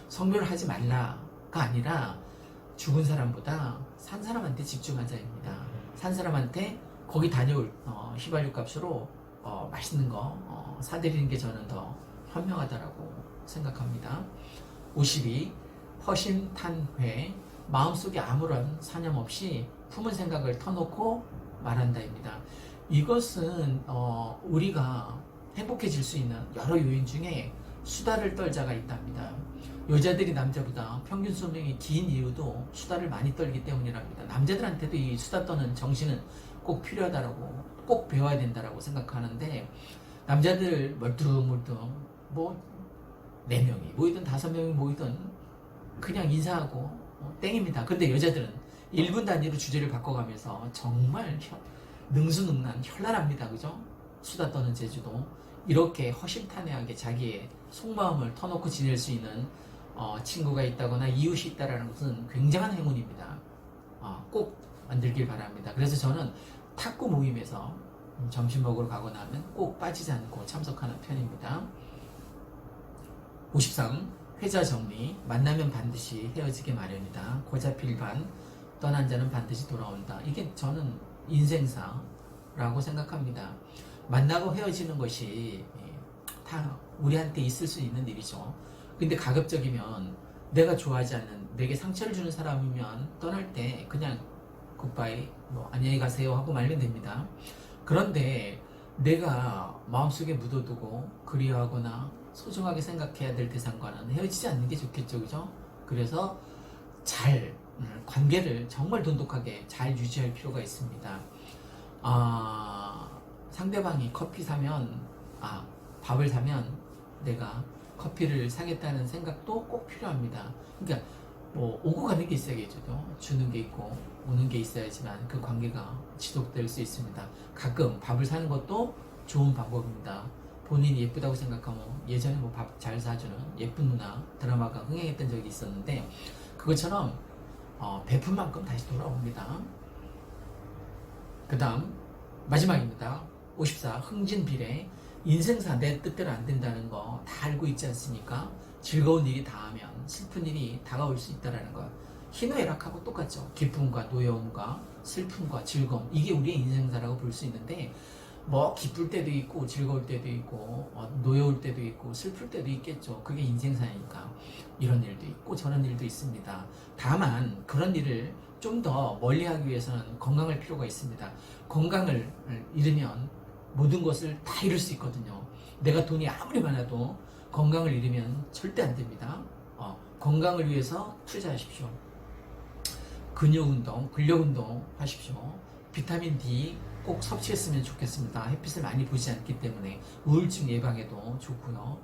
Speaker 1: 성묘를 하지 말라가 아니라 죽은 사람보다 산 사람한테 집중하자입니다. 산 사람한테 거기 다녀올 휘발유 값으로 맛있는 거 사드리는 게 저는 더 현명하다라고 생각합니다. 52. 허심탄회, 마음속에 아무런 사념 없이 품은 생각을 터놓고 말한다입니다. 이것은 우리가 행복해질 수 있는 여러 요인 중에 수다를 떨자가 있답니다. 여자들이 남자보다 평균 수명이 긴 이유도 수다를 많이 떨기 때문이랍니다. 남자들한테도 이 수다 떠는 정신은 꼭 필요하다라고, 꼭 배워야 된다라고 생각하는데, 남자들 멀뚱멀뚱 뭐 4명이 모이든 5명이 모이든 그냥 인사하고 땡입니다. 근데 여자들은 1분 단위로 주제를 바꿔가면서 정말 능수능란, 현란합니다. 그죠? 수다 떠는 재주도. 이렇게 허심탄회하게 자기의 속마음을 터놓고 지낼 수 있는 친구가 있다거나 이웃이 있다는 것은 굉장한 행운입니다. 꼭 만들길 바랍니다. 그래서 저는 탁구 모임에서 점심 먹으러 가거나 하면 꼭 빠지지 않고 참석하는 편입니다. 53. 회자 정리, 만나면 반드시 헤어지게 마련이다. 고자필 반, 떠난 자는 반드시 돌아온다. 이게 저는 인생사라고 생각합니다. 만나고 헤어지는 것이 다 우리한테 있을 수 있는 일이죠. 근데 가급적이면 내가 좋아하지 않는, 내게 상처를 주는 사람이면 떠날 때 그냥 굿바이, 안녕히 가세요 하고 말면 됩니다. 그런데 내가 마음속에 묻어두고 그리워하거나 소중하게 생각해야 될 대상과는 헤어지지 않는 게 좋겠죠. 그죠? 그래서 관계를 정말 돈독하게 잘 유지할 필요가 있습니다. 상대방이 커피 사면, 밥을 사면 내가 커피를 사겠다는 생각도 꼭 필요합니다. 그러니까 오고 가는 게 있어야겠죠. 주는 게 있고 오는 게 있어야지만 그 관계가 지속될 수 있습니다. 가끔 밥을 사는 것도 좋은 방법입니다. 본인이 예쁘다고 생각하면, 예전에 밥 잘 사주는 예쁜 누나 드라마가 흥행했던 적이 있었는데, 그것처럼 베푼 만큼 다시 돌아옵니다. 그 다음 마지막입니다. 54. 흥진비례, 인생사 내 뜻대로 안 된다는 거 다 알고 있지 않습니까? 즐거운 일이 닿으면 슬픈 일이 다가올 수 있다는 거. 희노애락하고 똑같죠. 기쁨과 노여움과 슬픔과 즐거움, 이게 우리의 인생사라고 볼 수 있는데, 기쁠 때도 있고 즐거울 때도 있고 노여울 때도 있고 슬플 때도 있겠죠. 그게 인생사니까 이런 일도 있고 저런 일도 있습니다. 다만 그런 일을 좀 더 멀리하기 위해서는 건강할 필요가 있습니다. 건강을 잃으면 모든 것을 다 잃을 수 있거든요. 내가 돈이 아무리 많아도 건강을 잃으면 절대 안 됩니다. 건강을 위해서 투자하십시오. 근육운동, 근력운동 하십시오. 비타민 D 꼭 섭취했으면 좋겠습니다. 햇빛을 많이 보지 않기 때문에 우울증 예방에도 좋고요.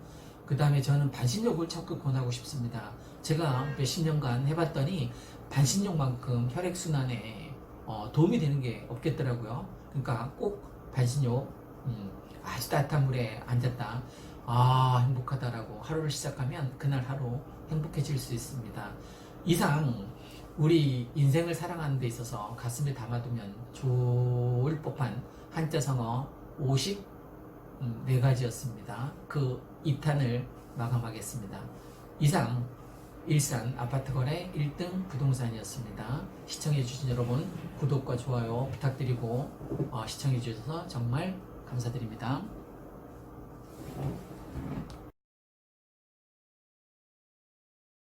Speaker 1: 그 다음에 저는 반신욕을 적극 권하고 싶습니다. 제가 몇십 년간 해봤더니 반신욕만큼 혈액순환에 도움이 되는 게 없겠더라고요. 그러니까 꼭 반신욕, 아주 따뜻한 물에 앉았다, 행복하다라고 하루를 시작하면 그날 하루 행복해질 수 있습니다. 이상 우리 인생을 사랑하는 데 있어서 가슴에 담아두면 좋을 법한 한자성어 54가지였습니다. 그 2탄을 마감하겠습니다. 이상 일산 아파트 거래 1등 부동산이었습니다. 시청해주신 여러분, 구독과 좋아요 부탁드리고 시청해주셔서 정말 감사드립니다.